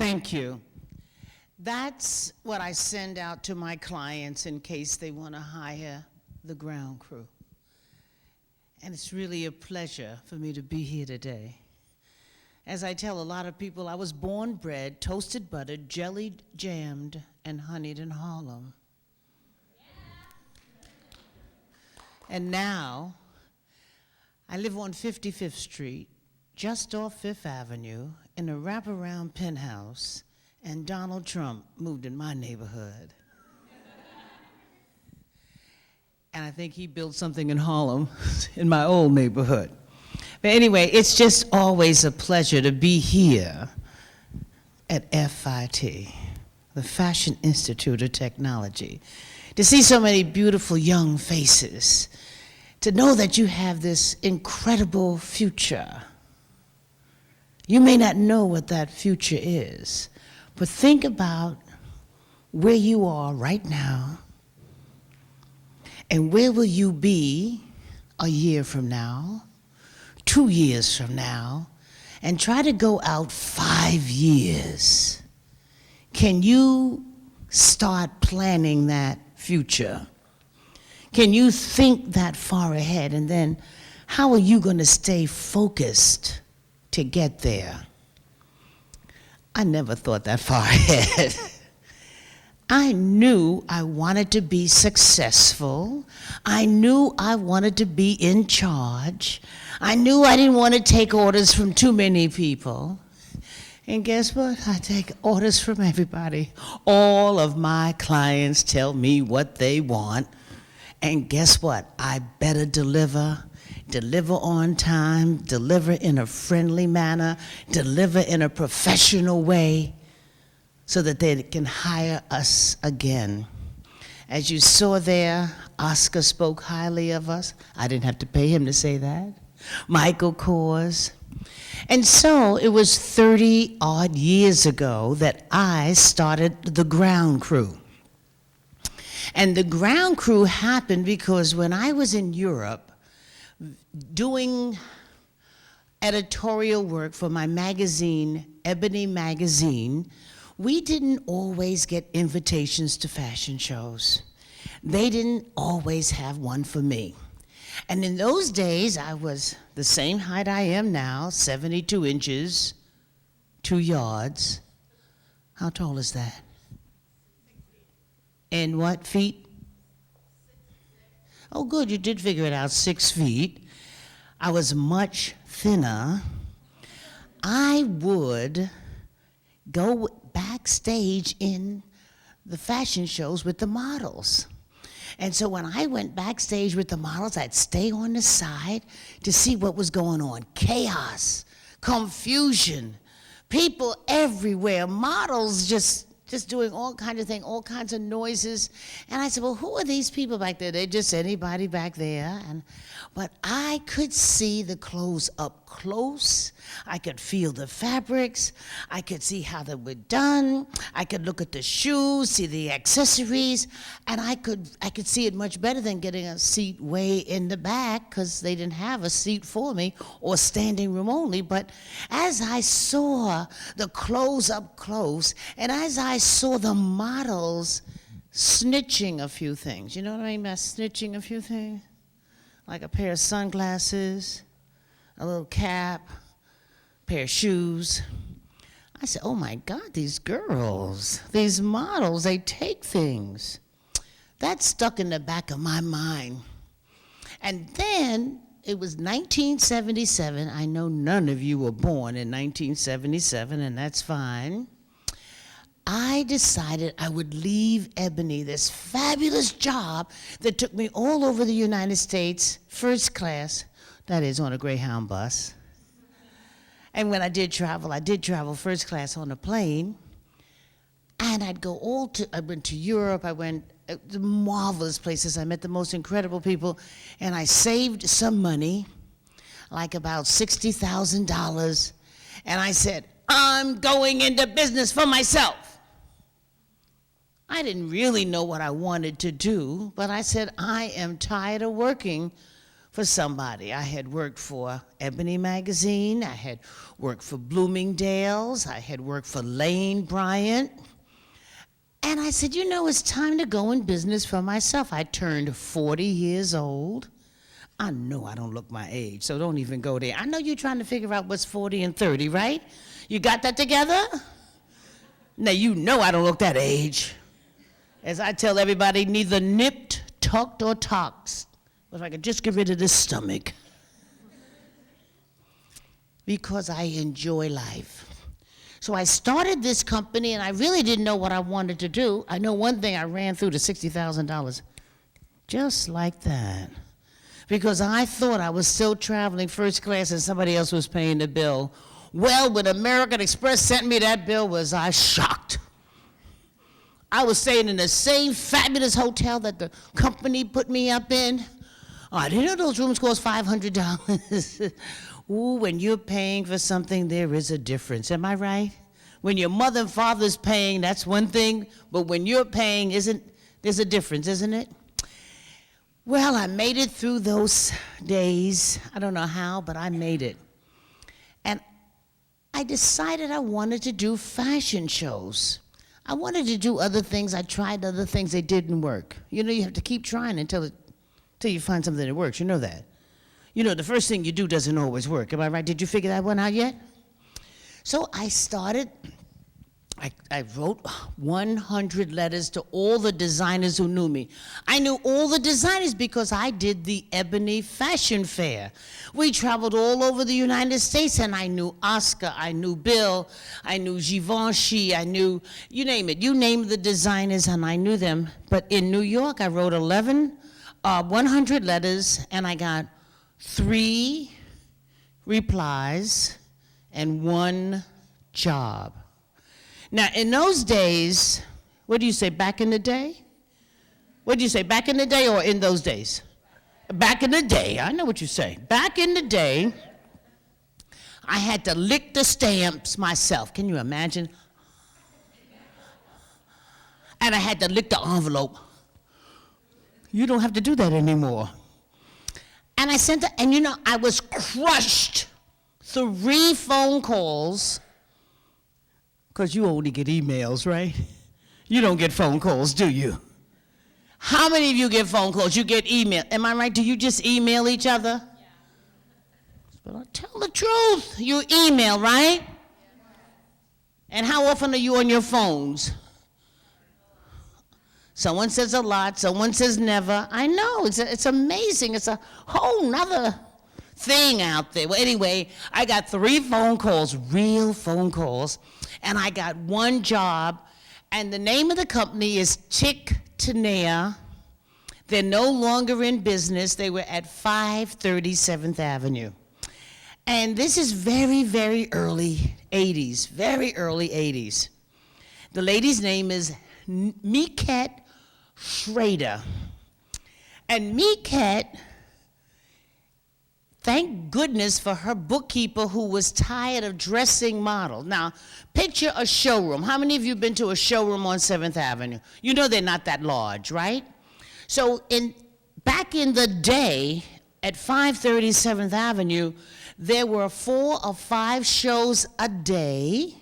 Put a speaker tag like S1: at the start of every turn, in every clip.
S1: Thank you. That's what I send out to my clients in case they want to hire the ground crew. And it's really a pleasure for me to be here today. As I tell a lot of people, I was born, bred, toasted, buttered, jellied, jammed, and honeyed in Harlem. And now, I live on 55th Street, just off Fifth Avenue, in a wraparound penthouse, and Donald Trump moved in my neighborhood. And I think he built something in Harlem, in my old neighborhood. But anyway, it's just always a pleasure to be here at FIT, the Fashion Institute of Technology, to see so many beautiful young faces, to know that you have this incredible future. You may not know what that future is, but think about where you are right now, and where will you be a year from now, 2 years from now, and try to go out 5 years. Can you start planning that future? Can you think that far ahead? And then how are you going to stay focused to get there? I never thought that far ahead. I knew I wanted to be successful. I knew I wanted to be in charge. I knew I didn't want to take orders from too many people. And guess what? I take orders from everybody. All of my clients tell me what they want. And guess what? I better deliver on time, deliver in a friendly manner, deliver in a professional way, so that they can hire us again. As you saw there, Oscar spoke highly of us. I didn't have to pay him to say that. Michael Kors. And so it was 30 odd years ago that I started the ground crew. And the ground crew happened because when I was in Europe doing editorial work for my magazine, Ebony Magazine, we didn't always get invitations to fashion shows. They didn't always have one for me. And in those days, I was the same height I am now, 72 inches, 2 yards. How tall is that? In what feet? Oh, good, you did figure it out, 6 feet. I was much thinner. I would go backstage in the fashion shows with the models. And so when I went backstage with the models, I'd stay on the side to see what was going on. Chaos, confusion, people everywhere, models just doing all kinds of things, all kinds of noises. And I said, well, who are these people back there? They're just anybody back there. But I could see the clothes up close. I could feel the fabrics. I could see how they were done. I could look at the shoes, see the accessories, and I could see it much better than getting a seat way in the back, because they didn't have a seat for me, or standing room only. But as I saw the clothes up close, and as I saw the models snitching a few things, you know what I mean by snitching a few things? Like a pair of sunglasses, a little cap, pair of shoes. I said, oh my God, these girls, these models, they take things. That stuck in the back of my mind. And then it was 1977. I know none of you were born in 1977, and that's fine. I decided I would leave Ebony, this fabulous job that took me all over the United States, first class, that is on a Greyhound bus. And when I did travel first class on a plane. And I went to Europe, I went to marvelous places, I met the most incredible people, and I saved some money, like about $60,000, and I said, I'm going into business for myself. I didn't really know what I wanted to do, but I said, I am tired of working for somebody. I had worked for Ebony Magazine. I had worked for Bloomingdale's. I had worked for Lane Bryant. And I said, you know, it's time to go in business for myself. I turned 40 years old. I know I don't look my age, so don't even go there. I know you're trying to figure out what's 40 and 30, right? You got that together? Now, you know I don't look that age. As I tell everybody, neither nipped, tucked, or toxed. If I could just get rid of this stomach. Because I enjoy life. So I started this company, and I really didn't know what I wanted to do. I know one thing, I ran through the $60,000. Just like that. Because I thought I was still traveling first class and somebody else was paying the bill. Well, when American Express sent me that bill, was I shocked. I was staying in the same fabulous hotel that the company put me up in. Oh, I didn't know those rooms cost $500. Ooh, when you're paying for something, there is a difference. Am I right? When your mother and father's paying, that's one thing. But when you're paying, there's a difference, isn't it? Well, I made it through those days. I don't know how, but I made it. And I decided I wanted to do fashion shows. I wanted to do other things. I tried other things. They didn't work. You know, you have to keep trying until you find something that works. You know that. You know, the first thing you do doesn't always work. Am I right? Did you figure that one out yet? So I started, I wrote 100 letters to all the designers who knew me. I knew all the designers because I did the Ebony Fashion Fair. We traveled all over the United States, and I knew Oscar, I knew Bill, I knew Givenchy, I knew, you name it. You name the designers, and I knew them. But in New York, I wrote 100 letters, and I got 3 replies and 1 job. Now, in those days, what do you say, back in the day? What do you say, back in the day or in those days? Back in the day, I know what you say. Back in the day, I had to lick the stamps myself. Can you imagine? And I had to lick the envelope. You don't have to do that anymore. And I sent it, and you know, I was crushed. 3 phone calls. Because you only get emails, right? You don't get phone calls, do you? How many of you get phone calls? You get email. Am I right? Do you just email each other? Yeah. But I'll tell the truth. You email, right? Yeah. And how often are you on your phones? Someone says a lot. Someone says never. I know. It's amazing. It's a whole nother thing out there. Well, anyway, I got 3 phone calls, real phone calls. And I got 1 job, and the name of the company is Chick Tanea. They're no longer in business. They were at 537th Avenue. And this is very, very early 80s, very early 80s. The lady's name is Miquette Schrader. And Miquette, thank goodness for her bookkeeper who was tired of dressing models. Now, picture a showroom. How many of you have been to a showroom on 7th Avenue? You know they're not that large, right? So back in the day, at 537th Avenue, there were 4 or 5 shows a day,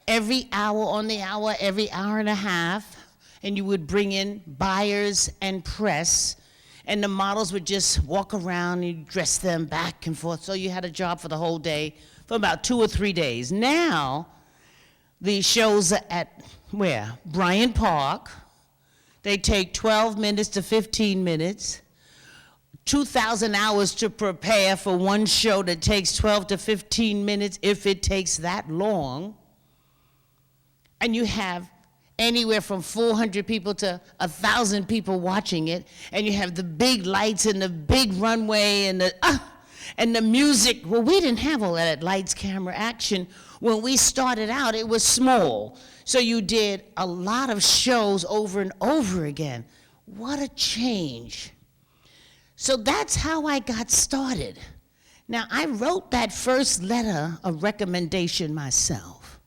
S1: every hour on the hour, every hour and a half, and you would bring in buyers and press. And the models would just walk around and dress them back and forth. So you had a job for the whole day, for about 2 or 3 days. Now, the shows are at where? Bryant Park. They take 12 minutes to 15 minutes. 2,000 hours to prepare for one show that takes 12 to 15 minutes if it takes that long. And you have anywhere from 400 people to 1,000 people watching it, and you have the big lights and the big runway and the music. Well, we didn't have all that lights, camera, action. When we started out, it was small. So you did a lot of shows over and over again. What a change. So that's how I got started. Now, I wrote that first letter of recommendation myself,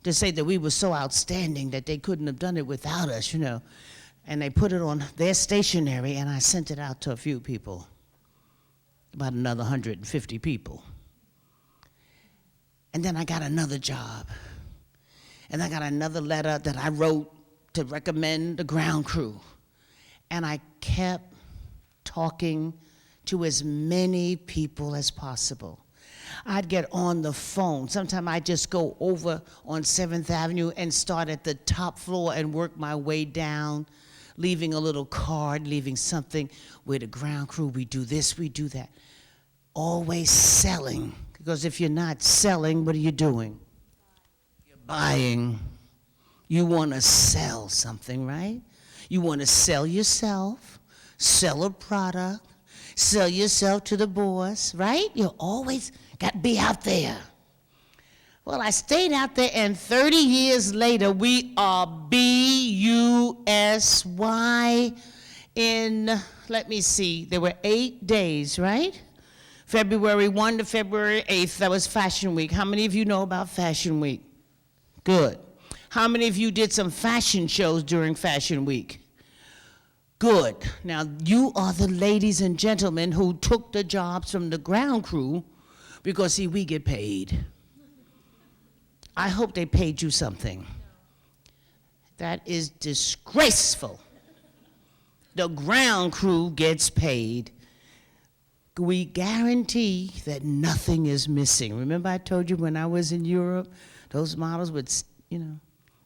S1: to say that we were so outstanding that they couldn't have done it without us, you know. And they put it on their stationery, and I sent it out to a few people. about another 150 people. And then I got another job. And I got another letter that I wrote to recommend the ground crew. And I kept talking to as many people as possible. I'd get on the phone. Sometimes I'd just go over on 7th Avenue and start at the top floor and work my way down, leaving a little card, leaving something with the ground crew. We do this, we do that. Always selling, because if you're not selling, what are you doing? You're buying. You want to sell something, right? You want to sell yourself, sell a product, sell yourself to the boss, right? You always got to be out there. Well, I stayed out there, and 30 years later, we are BUSY in, let me see, there were 8 days, right? February 1 to February 8th, that was Fashion Week. How many of you know about Fashion Week? Good. How many of you did some fashion shows during Fashion Week? Good. Now, you are the ladies and gentlemen who took the jobs from the ground crew because, see, we get paid. I hope they paid you something. That is disgraceful. The ground crew gets paid. We guarantee that nothing is missing. Remember I told you when I was in Europe, those models would,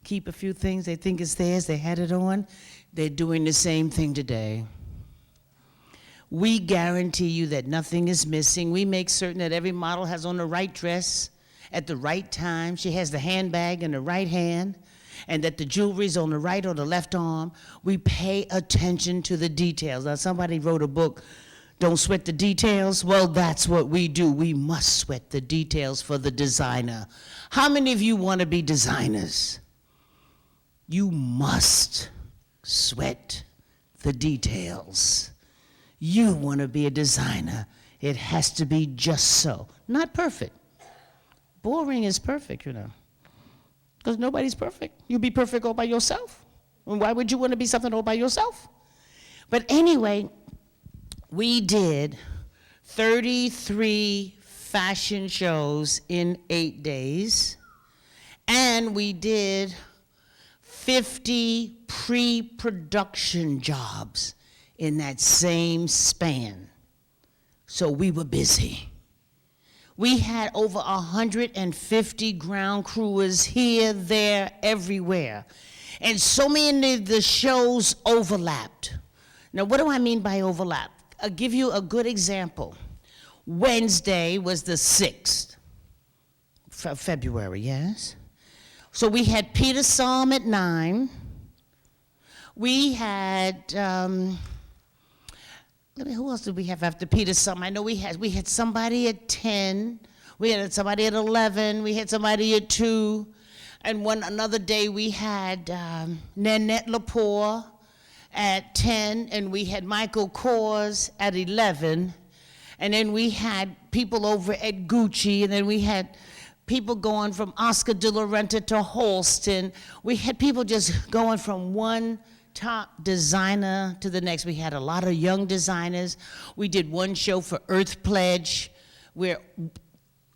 S1: keep a few things. They think it's theirs. They had it on. They're doing the same thing today. We guarantee you that nothing is missing. We make certain that every model has on the right dress at the right time. She has the handbag in the right hand, and that the jewelry's on the right or the left arm. We pay attention to the details. Now, somebody wrote a book, Don't Sweat the Details. Well, that's what we do. We must sweat the details for the designer. How many of you want to be designers? You must sweat the details. You want to be a designer. It has to be just so. Not perfect. Boring is perfect, because nobody's perfect. You'll be perfect all by yourself. And why would you want to be something all by yourself? But anyway, we did 33 fashion shows in 8 days, and we did 50 pre-production jobs in that same span. So we were busy. We had over 150 ground crewers here, there, everywhere. And so many of the shows overlapped. Now, what do I mean by overlap? I'll give you a good example. Wednesday was the 6th of February, yes? So we had Peter Psalm at 9. We had, who else did we have after Peter Psalm? I know we had somebody at 10. We had somebody at 11. We had somebody at 2. And another day we had Nanette Lepore at 10, and we had Michael Kors at 11. And then we had people over at Gucci, and then we had people going from Oscar de la Renta to Halston. We had people just going from one top designer to the next. We had a lot of young designers. We did one show for Earth Pledge where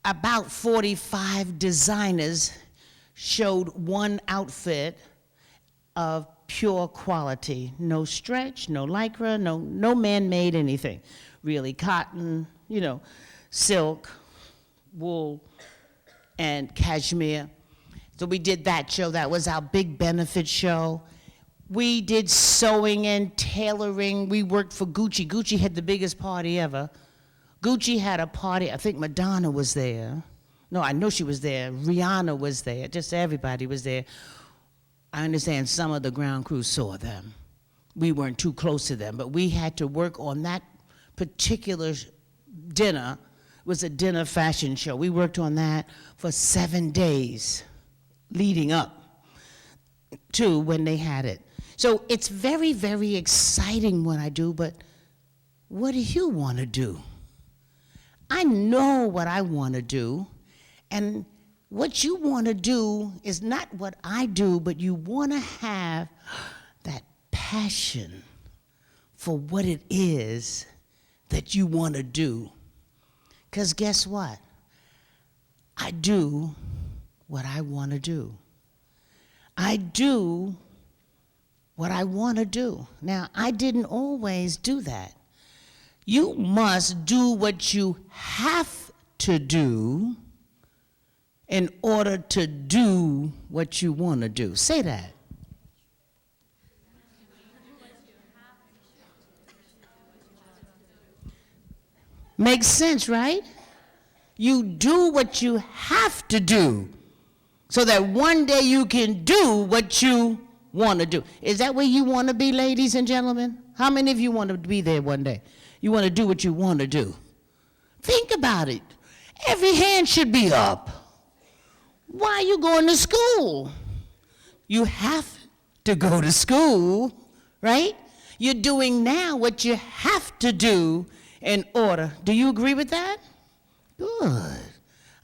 S1: about 45 designers showed one outfit of pure quality. No stretch, no lycra, no man-made anything. Really cotton, silk, wool, and cashmere. So we did that show. That was our big benefit show. We did sewing and tailoring. We worked for Gucci. Gucci had the biggest party ever. Gucci had a party. I think Madonna was there. No, I know she was there. Rihanna was there. Just everybody was there. I understand some of the ground crew saw them. We weren't too close to them, but we had to work on that particular dinner. It was a dinner fashion show. We worked on that for 7 days leading up to when they had it. So it's very, very exciting what I do, but what do you want to do? I know what I want to do, and what you want to do is not what I do, but you want to have that passion for what it is that you want to do. Because guess what? I do what I want to do. I do what I want to do. Now, I didn't always do that. You must do what you have to do in order to do what you want to do. Say that. Makes sense, right? You do what you have to do so that one day you can do what you want to do. Is that where you want to be, ladies and gentlemen? How many of you want to be there one day? You want to do what you want to do. Think about it. Every hand should be up. Why are you going to school? You have to go to school, right? You're doing now what you have to do in order. Do you agree with that? Good.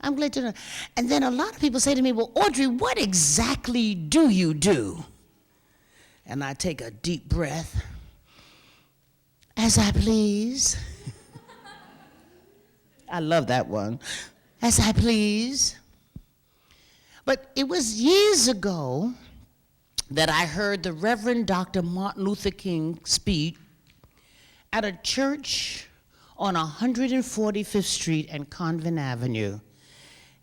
S1: I'm glad to know. And then a lot of people say to me, well, Audrey, what exactly do you do? And I take a deep breath. As I please. I love that one. As I please. But it was years ago that I heard the Reverend Dr. Martin Luther King speak at a church on 145th Street and Convent Avenue.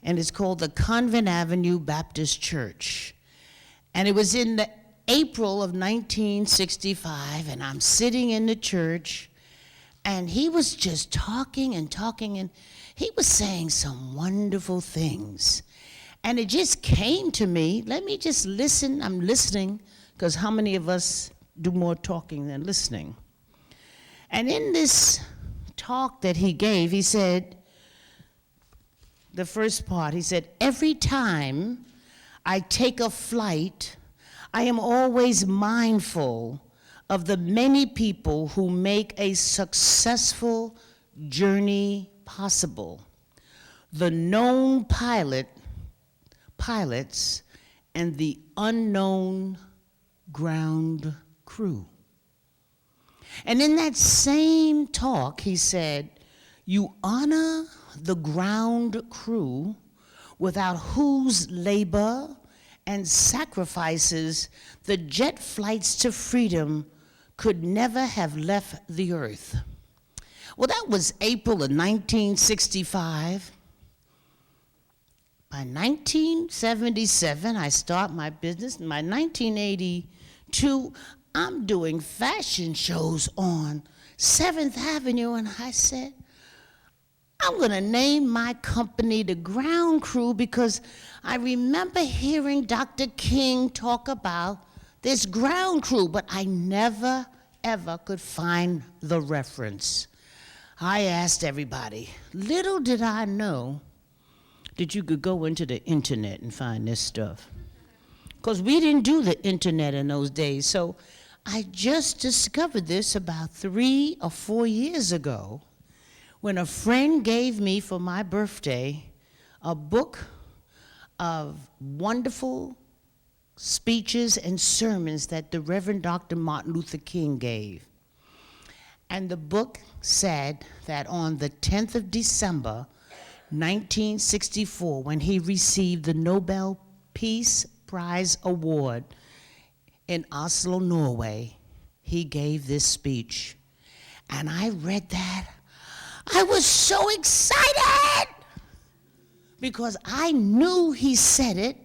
S1: And it's called the Convent Avenue Baptist Church. And it was in the April of 1965, and I'm sitting in the church, and he was just talking, and he was saying some wonderful things. And it just came to me, let me just listen. I'm listening, because how many of us do more talking than listening? And in this talk that he gave, he said, the first part, he said, every time I take a flight, I am always mindful of the many people who make a successful journey possible. The known pilots, and the unknown ground crew. And in that same talk, he said, you honor the ground crew without whose labor and sacrifices the jet flights to freedom could never have left the earth. Well, that was April of 1965. By 1977, I start my business. In my 1982, I'm doing fashion shows on 7th Avenue, and I said, I'm going to name my company the Ground Crew because I remember hearing Dr. King talk about this ground crew, but I never, ever could find the reference. I asked everybody. Little did I know that you could go into the internet and find this stuff. Because we didn't do the internet in those days. So I just discovered this about 3 or 4 years ago when a friend gave me for my birthday a book of wonderful speeches and sermons that the Reverend Dr. Martin Luther King gave. And the book said that on the 10th of December, 1964, when he received the Nobel Peace Prize Award in Oslo, Norway, he gave this speech. And I read that. I was so excited because I knew he said it,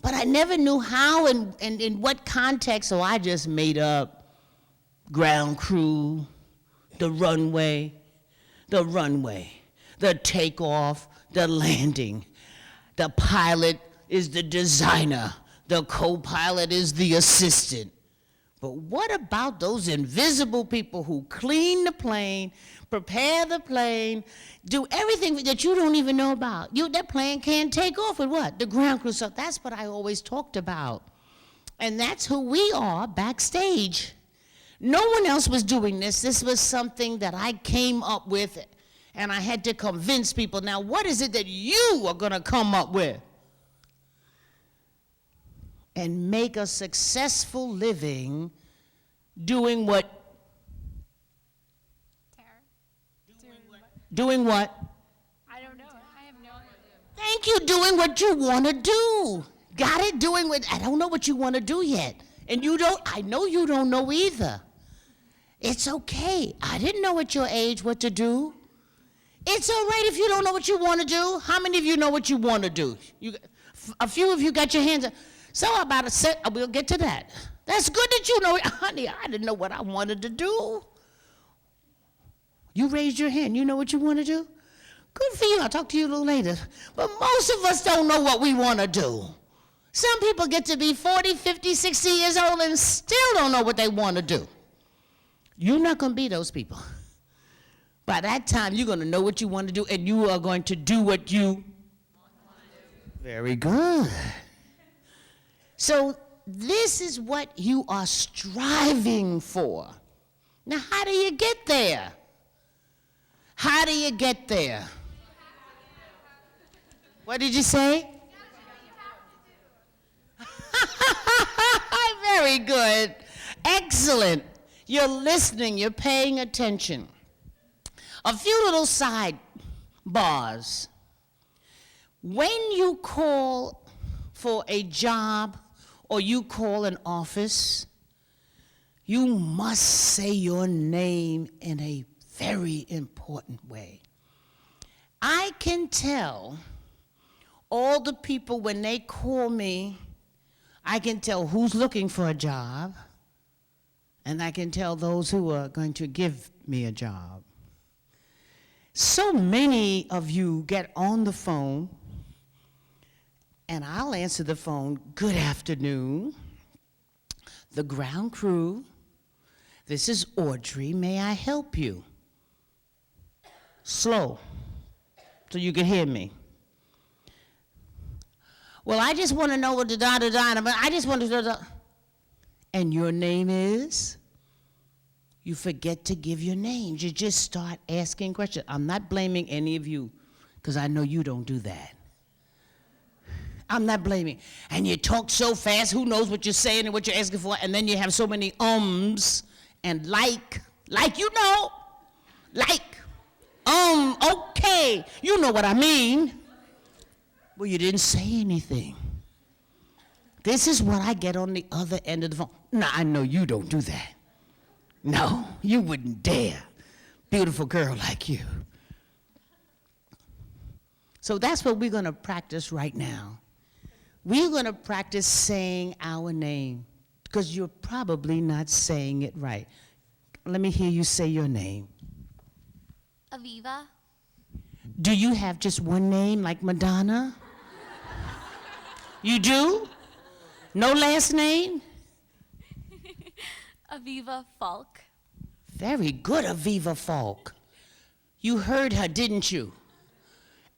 S1: but I never knew how and in what context, so I just made up ground crew, the runway, the takeoff, the landing. The pilot is the designer. The co-pilot is the assistant. But what about those invisible people who clean the plane, prepare the plane, do everything that you don't even know about? That plane can't take off with what? The ground crew. So that's what I always talked about. And that's who we are backstage. No one else was doing this. This was something that I came up with, and I had to convince people. Now, what is it that you are going to come up with and make a successful living doing what?
S2: Tara?
S1: Doing what? like you doing what you want to do. Got it? Doing what, I don't know what you want to do yet. And you don't, I know you don't know either. It's okay. I didn't know at your age what to do. It's all right if you don't know what you want to do. How many of you know what you want to do? A few of you got your hands up. So about a set, we'll get to that. That's good that you know, honey, I didn't know what I wanted to do. You raised your hand. You know what you want to do? Good for you. I'll talk to you a little later. But most of us don't know what we want to do. Some people get to be 40, 50, 60 years old and still don't know what they want to do. You're not going to be those people. By that time, you're going to know what you want to do, and you are going to do what you want to do. Very good. So this is what you are striving for. Now, how do you get there? How do you get there? What did you say? Very good. Excellent. You're listening. You're paying attention. A few little sidebars. When you call for a job or you call an office, you must say your name in a very important way. I can tell all the people when they call me, I can tell who's looking for a job, and I can tell those who are going to give me a job. So many of you get on the phone, and I'll answer the phone, good afternoon, the ground crew, this is Audrey, may I help you? Slow, so you can hear me. Well, I just want to know what I just want to know. And your name is? You forget to give your names. You just start asking questions. I'm not blaming any of you, because I know you don't do that. I'm not blaming. And you talk so fast, who knows what you're saying and what you're asking for, and then you have so many ums and like you know, okay, you know what I mean. Well, you didn't say anything. This is what I get on the other end of the phone. Now, I know you don't do that. No, you wouldn't dare. Beautiful girl like you. So that's what we're going to practice right now. We're going to practice saying our name, because you're probably not saying it right. Let me hear you say your name.
S2: Aviva.
S1: Do you have just one name like Madonna? You do? No last name?
S2: Aviva Falk.
S1: Very good, Aviva Falk. You heard her, didn't you?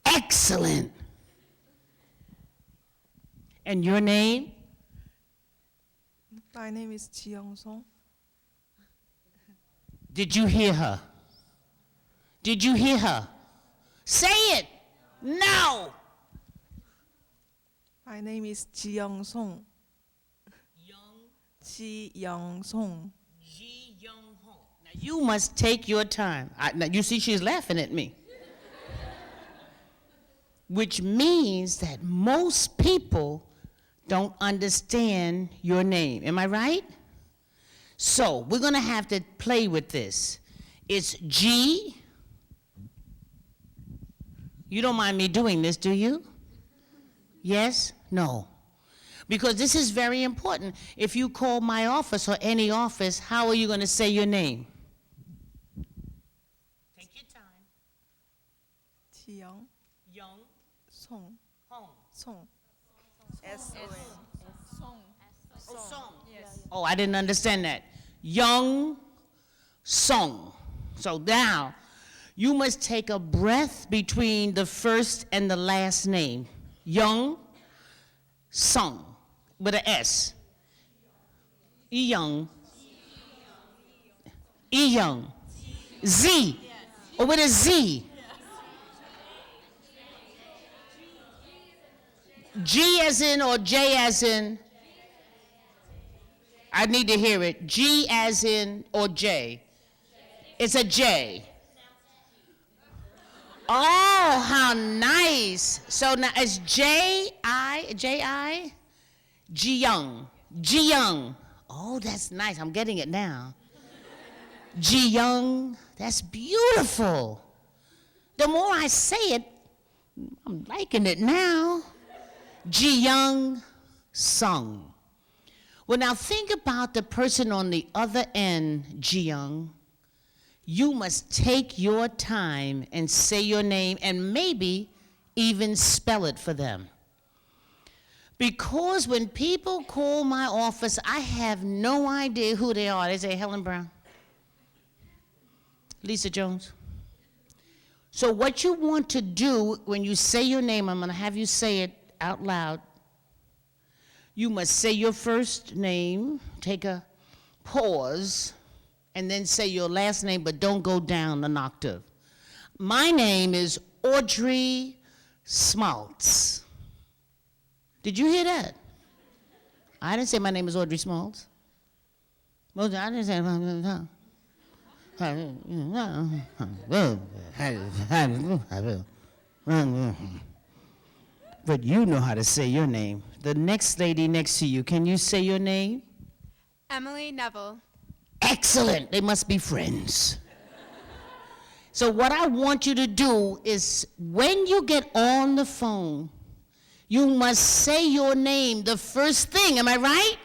S1: Excellent. And your name?
S3: My name is Ji Young-song.
S1: Did you hear her? Did you hear her? Say it. No.
S3: My name is Ji Young-song. Ji Young-song.
S1: Ji Young-song. Now you must take your time. Now you see she's laughing at me. Which means that most people don't understand your name. Am I right? So we're going to have to play with this. It's G. You don't mind me doing this, do you? Yes? No. Because this is very important. If you call my office or any office, how are you going to say your name? Take your time.
S3: Ji
S1: Young.
S3: Young-song.
S1: Hong.
S3: Song. S-O-N.
S2: Song.
S1: Oh, song.
S3: Yes.
S1: Oh, I didn't understand that. Young Song. So now, you must take a breath between the first and the last name. Young Song. With an S. E-Young. E-Young. Z. Or with a Z. G as in or J as in? I need to hear it. G as in or J? It's a J. Oh, Oh, how nice. So now it's J-I, Ji-young. Ji-young. Oh, that's nice. I'm getting it now. Ji-young. That's beautiful. The more I say it, I'm liking it now. Ji-young Sung. Well, now think about the person on the other end, Ji-young. You must take your time and say your name and maybe even spell it for them. Because when people call my office, I have no idea who they are. They say, Helen Brown, Lisa Jones. So what you want to do when you say your name, I'm going to have you say it out loud. You must say your first name, take a pause, and then say your last name, but don't go down an octave. My name is Audrey Smaltz. Did you hear that? I didn't say my name is Audrey Smaltz. I didn't say but you know how to say your name. The next lady next to you, can you say your name?
S4: Emily Neville.
S1: Excellent. They must be friends. So what I want you to do is when you get on the phone, you must say your name the first thing. Am I right?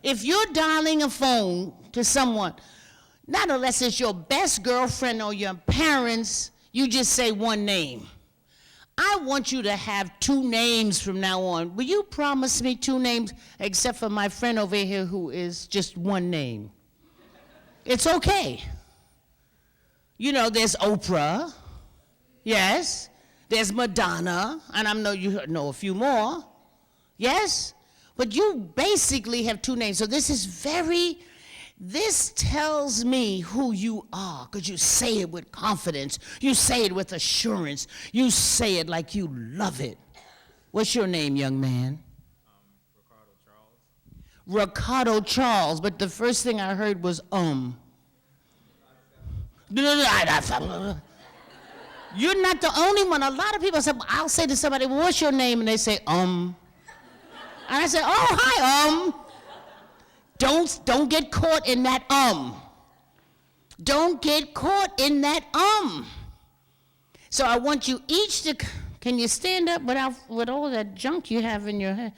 S1: If you're dialing a phone to someone, not unless it's your best girlfriend or your parents, you just say one name. I want you to have two names from now on. Will you promise me two names, except for my friend over here who is just one name? It's okay. You know, there's Oprah, yes. There's Madonna, and I know you know a few more, yes? But you basically have two names. So this tells me who you are, because you say it with confidence. You say it with assurance. You say it like you love it. What's your name, young man?
S5: Ricardo Charles.
S1: Ricardo Charles, but the first thing I heard was You're not the only one. A lot of people say, I'll say to somebody, well, what's your name? And they say, And I say, oh, hi, Don't get caught in that Don't get caught in that So I want you each to, can you stand up with all that junk you have in your head?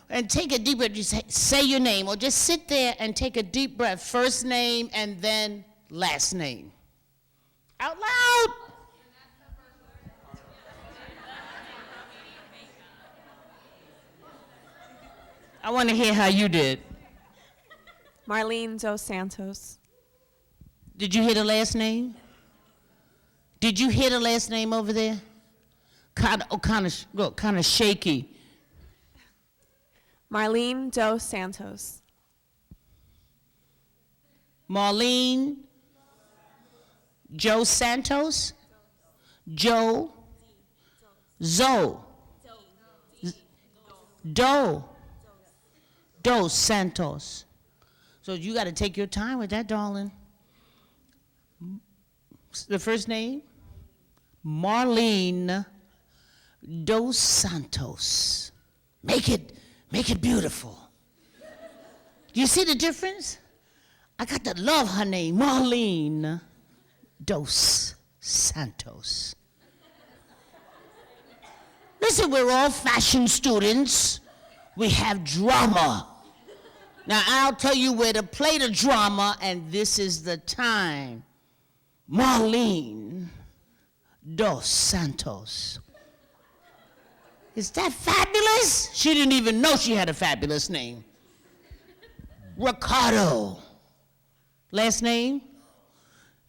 S1: And take a deep breath. You say your name, or just sit there and take a deep breath. First name and then last name. Out loud. I want to hear how you did.
S4: Marlene Dos Santos.
S1: Did you hear the last name? Did you hear the last name over there? Kind of shaky.
S4: Marlene Dos Santos.
S1: Marlene Joe Santos? Joe? Zoe? Dos Santos. So you got to take your time with that, darling. The first name? Marlene Dos Santos. Make it beautiful. Do you see the difference? I got to love her name, Marlene Dos Santos. Listen, we're all fashion students. We have drama. Now, I'll tell you where to play the drama, and this is the time. Marlene Dos Santos. Is that fabulous? She didn't even know she had a fabulous name. Ricardo. Last name?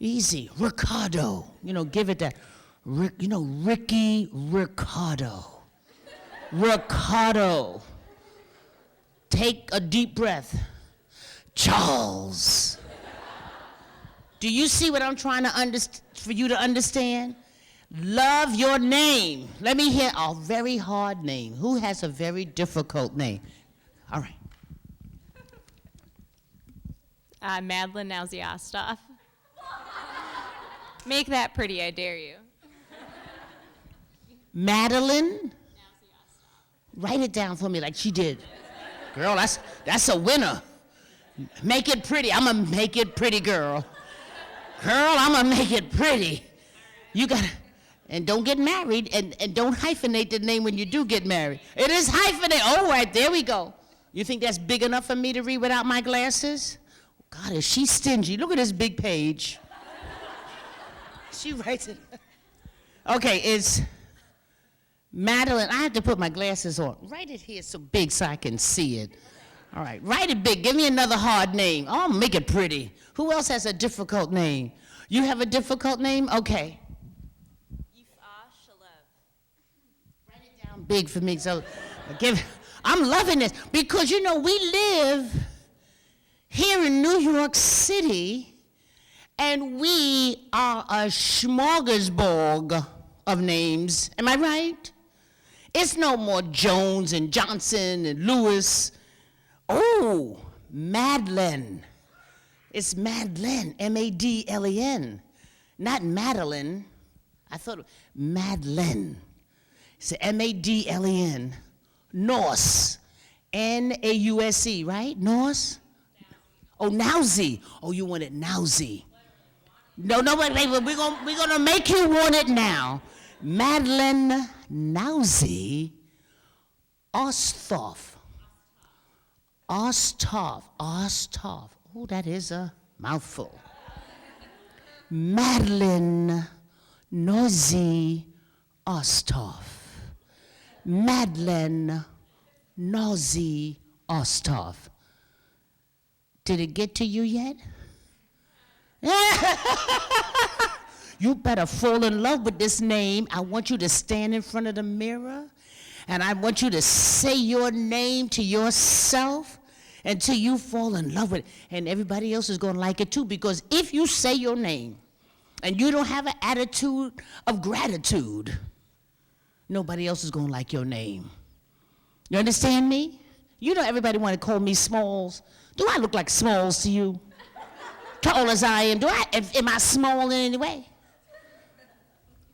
S1: Easy. Ricardo. Give it that. Ricky Ricardo. Ricardo. Take a deep breath. Charles. Do you see what I'm trying to for you to understand? Love your name. Let me hear a very hard name. Who has a very difficult name? All right.
S6: Madeline Nauziastoff. Make that pretty, I dare you.
S1: Madeline? Write it down for me like she did. Girl, that's a winner. Make it pretty. I'm going to make it pretty, girl. Girl, I'm going to make it pretty. You got to, and don't get married, and don't hyphenate the name when you do get married. It is hyphenate. All right, there we go. You think that's big enough for me to read without my glasses? God, is she stingy? Look at this big page. She writes it. Okay, it's Madeline. I have to put my glasses on. Write it here so big so I can see it. All right, write it big. Give me another hard name. Oh, make it pretty. Who else has a difficult name? You have a difficult name? Okay. Write it down big for me. So, I'm loving this because, you know, we live here in New York City, and we are a smorgasbord of names. Am I right? It's no more Jones and Johnson and Lewis. Oh, Madeline. It's Madeline, M-A-D-L-E-N, not Madeline. I thought Madeline. It's M-A-D-L-E-N. Norse, N-A-U-S-E, right? Norse? Oh, Nowsy. Oh, you want it Nowsy. No, wait, we're gonna make you want it now. Madeline Nowsy Osthoff. Osthoff. Oh, that is a mouthful. Madeline Nosy Osthoff. Madeline Nosy Osthoff. Did it get to you yet? You better fall in love with this name. I want you to stand in front of the mirror, and I want you to say your name to yourself until you fall in love with it. And everybody else is going to like it too, because if you say your name and you don't have an attitude of gratitude, nobody else is going to like your name. You understand me? You know everybody want to call me Smalls. Do I look like Smalls to you? Tall as I am, am I small in any way?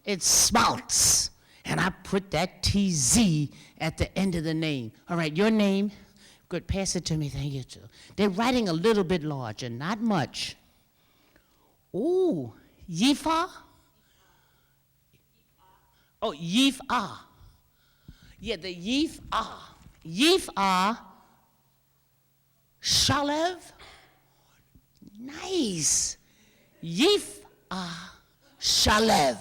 S1: It's Smaltz, and I put that TZ at the end of the name. All right, your name. Good, pass it to me, thank you. They're writing a little bit larger, not much. Ooh, Yifa? Oh, Yifa. Yeah, the Yifa. Yifa Shalev. Nice. Yifa Shalev.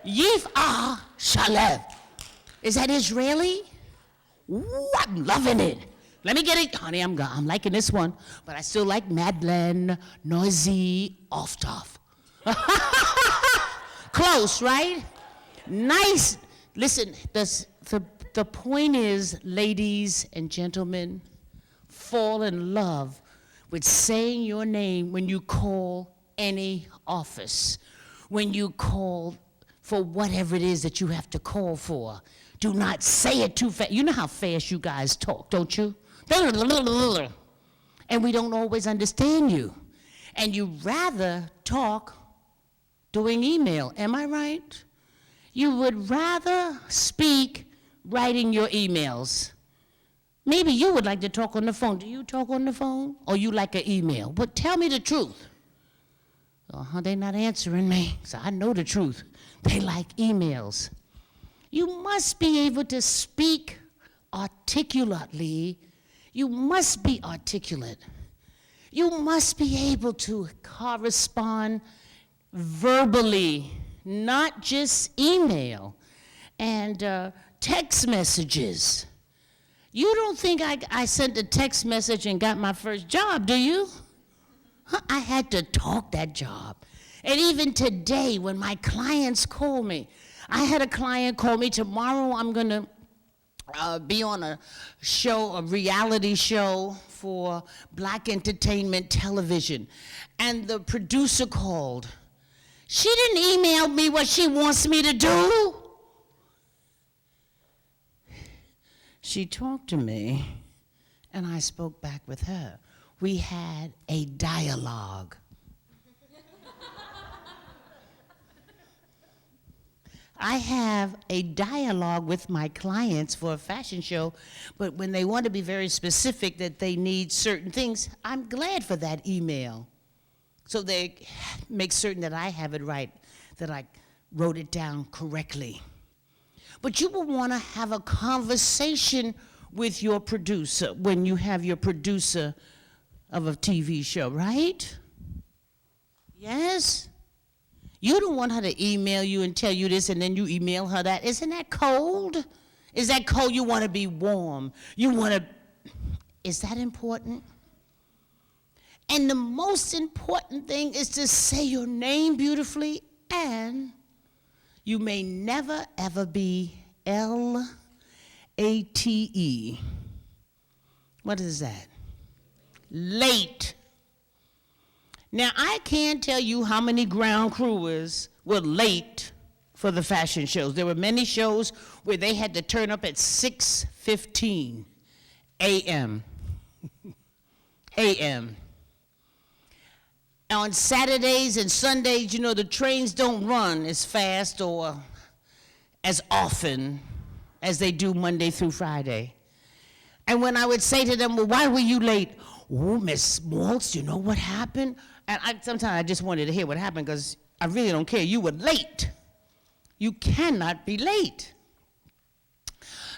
S1: Yifa Shalev. Is that Israeli? Ooh, I'm loving it. Let me get it. Honey, I'm liking this one, but I still like Madeline Noisy Oftoff. Close, right? Nice. Listen, the point is, ladies and gentlemen, fall in love with saying your name when you call any office, when you call for whatever it is that you have to call for. Do not say it too fast. You know how fast you guys talk, don't you? And we don't always understand you. And you rather talk doing email. Am I right? You would rather speak writing your emails. Maybe you would like to talk on the phone. Do you talk on the phone? Or you like an email? But tell me the truth. They're not answering me, so I know the truth. They like emails. You must be able to speak articulately. You must be articulate. You must be able to correspond verbally, not just email and text messages. You don't think I sent a text message and got my first job, do you? I had to talk that job. And even today, when my clients call me, I had a client call me, tomorrow I'm going to be on a show, a reality show for Black Entertainment Television. And the producer called. She didn't email me what she wants me to do. She talked to me, and I spoke back with her. We had a dialogue. I have a dialogue with my clients for a fashion show, but when they want to be very specific that they need certain things, I'm glad for that email. So they make certain that I have it right, that I wrote it down correctly. But you will want to have a conversation with your producer when you have your producer of a TV show, right? Yes? You don't want her to email you and tell you this and then you email her that. Isn't that cold? Is that cold? You want to be warm. You want to, is that important? And the most important thing is to say your name beautifully, and you may never ever be Late. What is that? Late. Now, I can't tell you how many ground crewers were late for the fashion shows. There were many shows where they had to turn up at 6:15 a.m. a.m. On Saturdays and Sundays, you know, the trains don't run as fast or as often as they do Monday through Friday. And when I would say to them, well, why were you late? Oh, Miss Smaltz, you know what happened? And sometimes I just wanted to hear what happened because I really don't care. You were late. You cannot be late.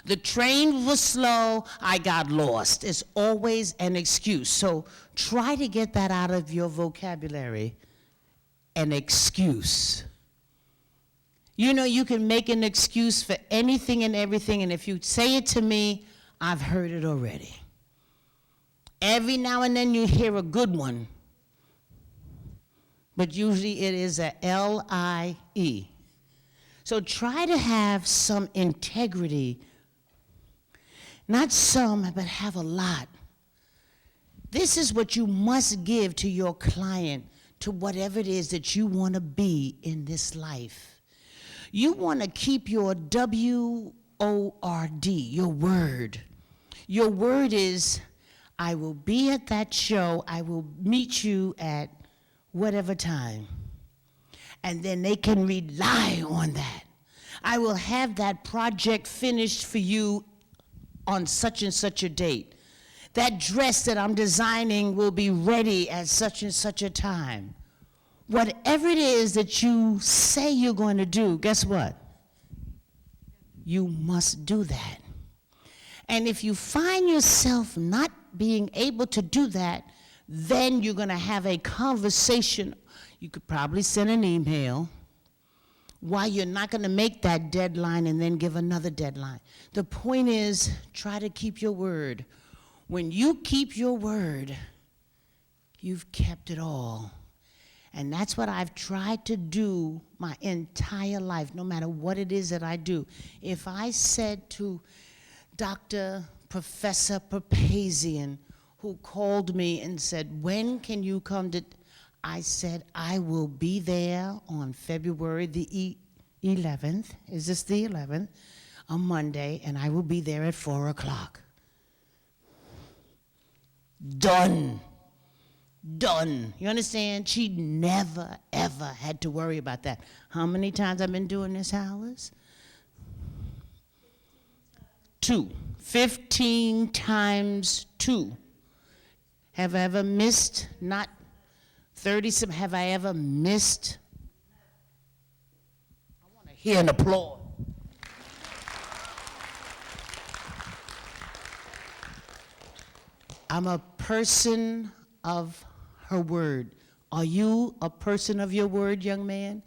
S1: The train was slow. I got lost. It's always an excuse. So try to get that out of your vocabulary. An excuse. You know, you can make an excuse for anything and everything, and if you say it to me, I've heard it already. Every now and then you hear a good one, but usually it is a L-I-E. So try to have some integrity. Not some, but have a lot. This is what you must give to your client, to whatever it is that you want to be in this life. You want to keep your W-O-R-D, your word. Your word is, I will be at that show, I will meet you at whatever time. And then they can rely on that. I will have that project finished for you on such and such a date. That dress that I'm designing will be ready at such and such a time. Whatever it is that you say you're going to do, guess what? You must do that. And if you find yourself not being able to do that, then you're going to have a conversation. You could probably send an email why you're not going to make that deadline and then give another deadline. The point is, try to keep your word. When you keep your word, you've kept it all. And that's what I've tried to do my entire life, no matter what it is that I do. If I said to Dr. Professor Papazian, who called me and said, when can you come to, I said, I will be there on February the 11th. Is this the 11th? On Monday, and I will be there at 4 o'clock. Done. Done. You understand? She never, ever had to worry about that. How many times I've been doing this, Alice? 2. 15 times 2. Have I ever missed? Not 30 some. Have I ever missed? I want to hear an applause. I'm a person of her word. Are you a person of your word, young man?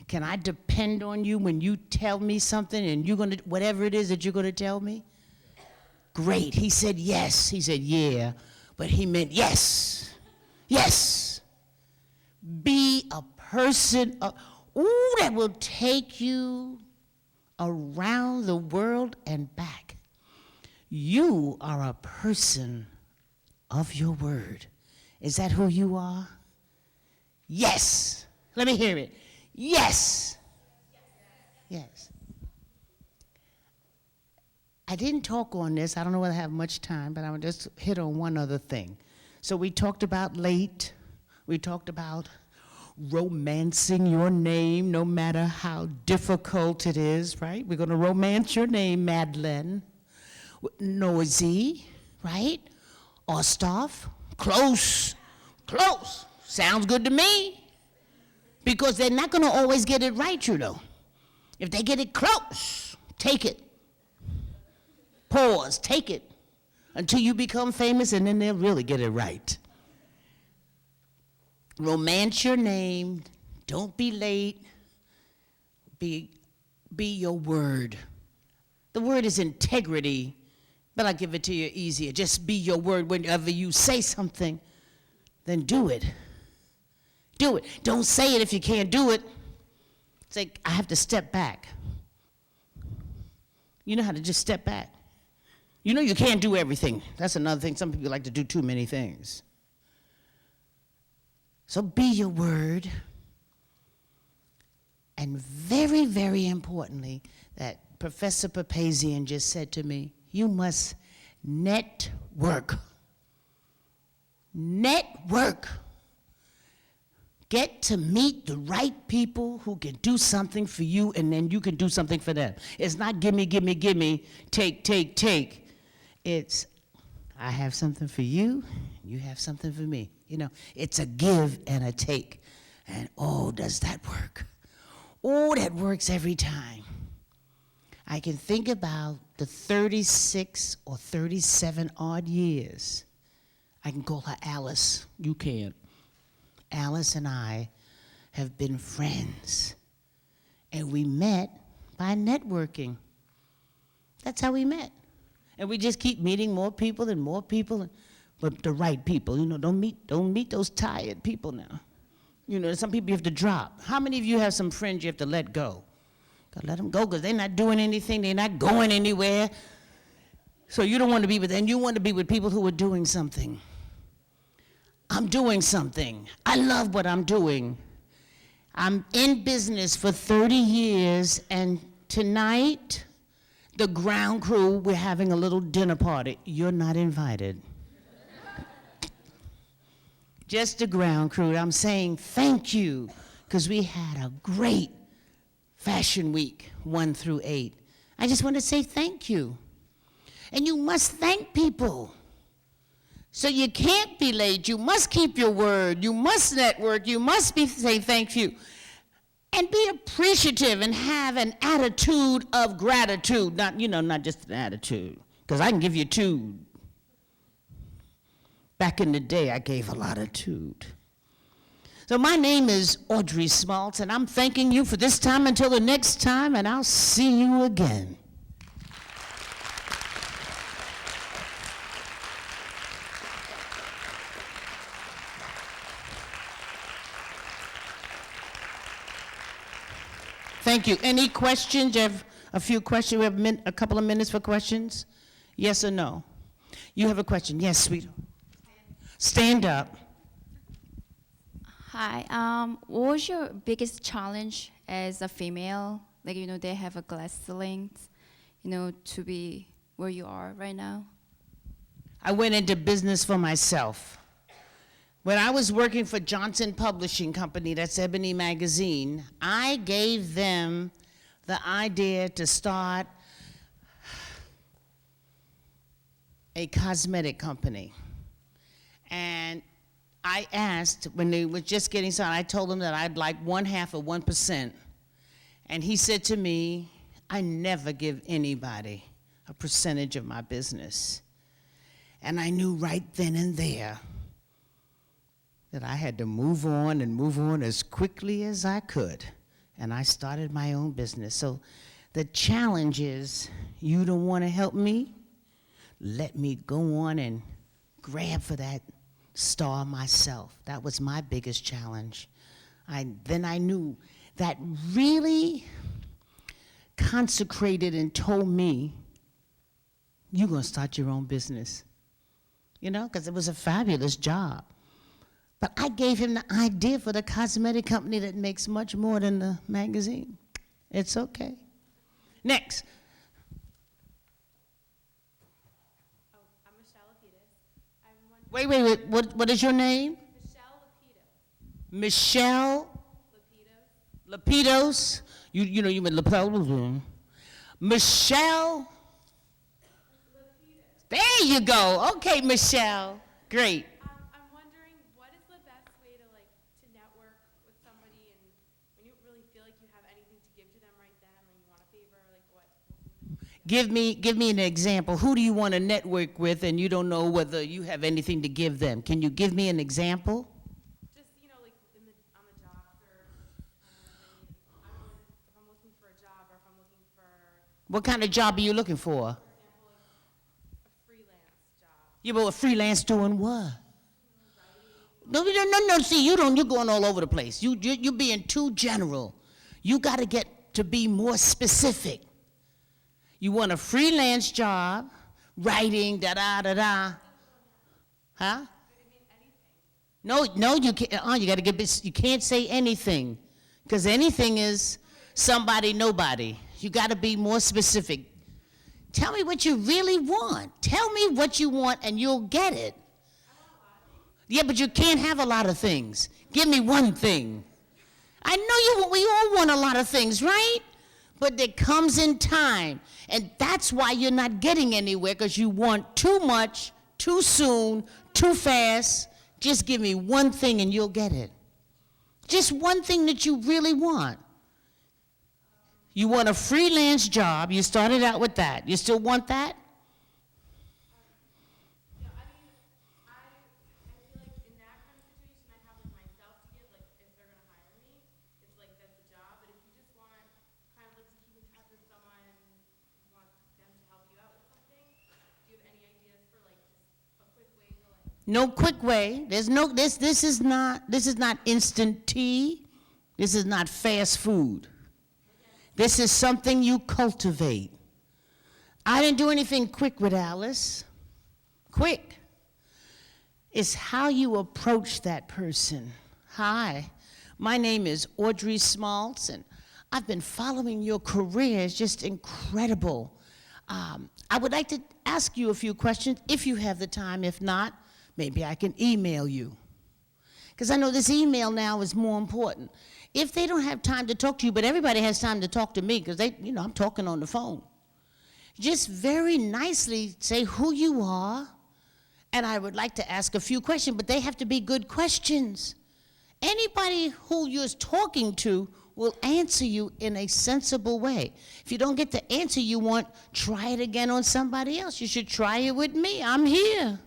S1: Can I depend on you when you tell me something and you're going to, whatever it is that you're going to tell me? Great. He said yes. He said yeah, but he meant yes. Yes. Be a person that will take you around the world and back. You are a person of your word. Is that who you are? Yes. Let me hear it. Yes. Yes. I didn't talk on this. I don't know whether I have much time, but I will just hit on one other thing. So we talked about late. We talked about romancing your name no matter how difficult it is, right? We're going to romance your name, Madeline. Noisy, right? Ostov, close, close. Sounds good to me. Because they're not going to always get it right, you know. If they get it close, take it. Pause, take it. Until you become famous, and then they'll really get it right. Romance your name. Don't be late. Be your word. The word is integrity, but I'll give it to you easier. Just be your word. Whenever you say something, then do it. Do it. Don't say it if you can't do it. Say, I have to step back. You know how to just step back. You know you can't do everything. That's another thing. Some people like to do too many things. So be your word. And very, very importantly, that Professor Papazian just said to me, you must network. Network. Get to meet the right people who can do something for you, and then you can do something for them. It's not gimme, gimme, gimme, take, take, take. It's, I have something for you, you have something for me. You know, it's a give and a take. And oh, does that work? Oh, that works every time. I can think about the 36 or 37 odd years. I can call her Alice. You can't. Alice and I have been friends. And we met by networking. That's how we met. And we just keep meeting more people and more people, but the right people. You know, don't meet those tired people now. You know, some people you have to drop. How many of you have some friends you have to let go? Gotta let them go because they're not doing anything, they're not going anywhere. So you don't want to be with them, you want to be with people who are doing something. I'm doing something. I love what I'm doing. I'm in business for 30 years, and tonight, the ground crew, we're having a little dinner party. You're not invited. Just the ground crew. I'm saying thank you, because we had a great Fashion Week, 1 through 8. I just want to say thank you. And you must thank people. So you can't be late. You must keep your word. You must network. You must say thank you. And be appreciative and have an attitude of gratitude. Not just an attitude. Because I can give you two. Back in the day, I gave a lot of tood. So my name is Audrey Smaltz, and I'm thanking you for this time until the next time, and I'll see you again. Thank you. Any questions? You have a few questions. We have a couple of minutes for questions. Yes or no? You have a question. Yes, sweetheart. Stand up.
S7: Hi. What was your biggest challenge as a female? Like, they have a glass ceilings, to be where you are right now?
S1: I went into business for myself. When I was working for Johnson Publishing Company, that's Ebony Magazine, I gave them the idea to start a cosmetic company. And I asked, when they were just getting started, I told them that I'd like 1/2 of 1%. And he said to me, I never give anybody a percentage of my business. And I knew right then and there that I had to move on as quickly as I could. And I started my own business. So the challenge is, you don't want to help me? Let me go on and grab for that star myself. That was my biggest challenge. Then I knew that really consecrated and told me, you're going to start your own business. Because it was a fabulous job. But I gave him the idea for the cosmetic company that makes much more than the magazine. It's okay. Next.
S4: Oh, I'm Michelle Lapidus.
S1: Wait. What is your name?
S4: Michelle Lapidus.
S1: Michelle Lapidos. You know you meant lapel. Michelle. There you go. Okay, Michelle. Great.
S4: I'm wondering, what is the best way to to network with somebody, and when you really feel like you have anything to give to them right then, or you want a favor, what?
S1: Give me an example. Who do you want to network with and you don't know whether you have anything to give them? Can you give me an example?
S4: Just on the job search. If I'm looking for a job, or if I'm looking for
S1: What kind of job are you looking for?
S4: example, a freelance job.
S1: You were a freelance doing what? No. See, you're going all over the place. You're being too general. You got to get to be more specific. You want a freelance job, writing, da-da. Huh? No, you can't. You got to get. You can't say anything, because anything is somebody, nobody. You got to be more specific. Tell me what you really want. Tell me what you want, and you'll get it. Yeah, but you can't have a lot of things. Give me one thing. I know we all want a lot of things, right? But there comes in time, and that's why you're not getting anywhere, because you want too much, too soon, too fast. Just give me one thing and you'll get it. Just one thing that you really want. You want a freelance job. You started out with that. You still want that?
S4: I feel like in that kind of situation, I have myself to give, if they're gonna hire me, it's that's the job. But if you just want kind of to keep in touch with someone, and you want them to help you out with something, do you have any ideas for just a quick way to
S1: No quick way. There's no this is not instant tea. This is not fast food. This is something you cultivate. I didn't do anything quick with Alice. Quick. It's how you approach that person. Hi, my name is Audrey Smaltz, and I've been following your career. It's just incredible. I would like to ask you a few questions if you have the time. If not, maybe I can email you. Because I know this email now is more important. If they don't have time to talk to you, but everybody has time to talk to me, because I'm talking on the phone. Just very nicely say who you are, and I would like to ask a few questions, but they have to be good questions. Anybody who you're talking to will answer you in a sensible way. If you don't get the answer you want, try it again on somebody else. You should try it with me. I'm here.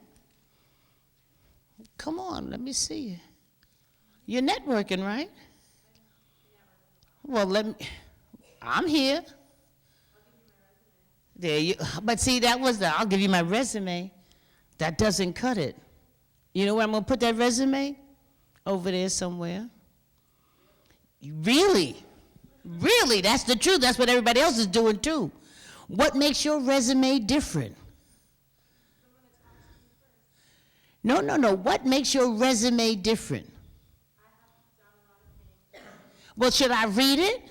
S1: Come on, let me see you. You're networking, right? Well, I'm here. There you, but see, I'll give you my resume. That doesn't cut it. You know where I'm gonna put that resume? Over there somewhere. Really? Really, that's the truth. That's what everybody else is doing too. What makes your resume different? No. What makes your resume different? Well, should I read it?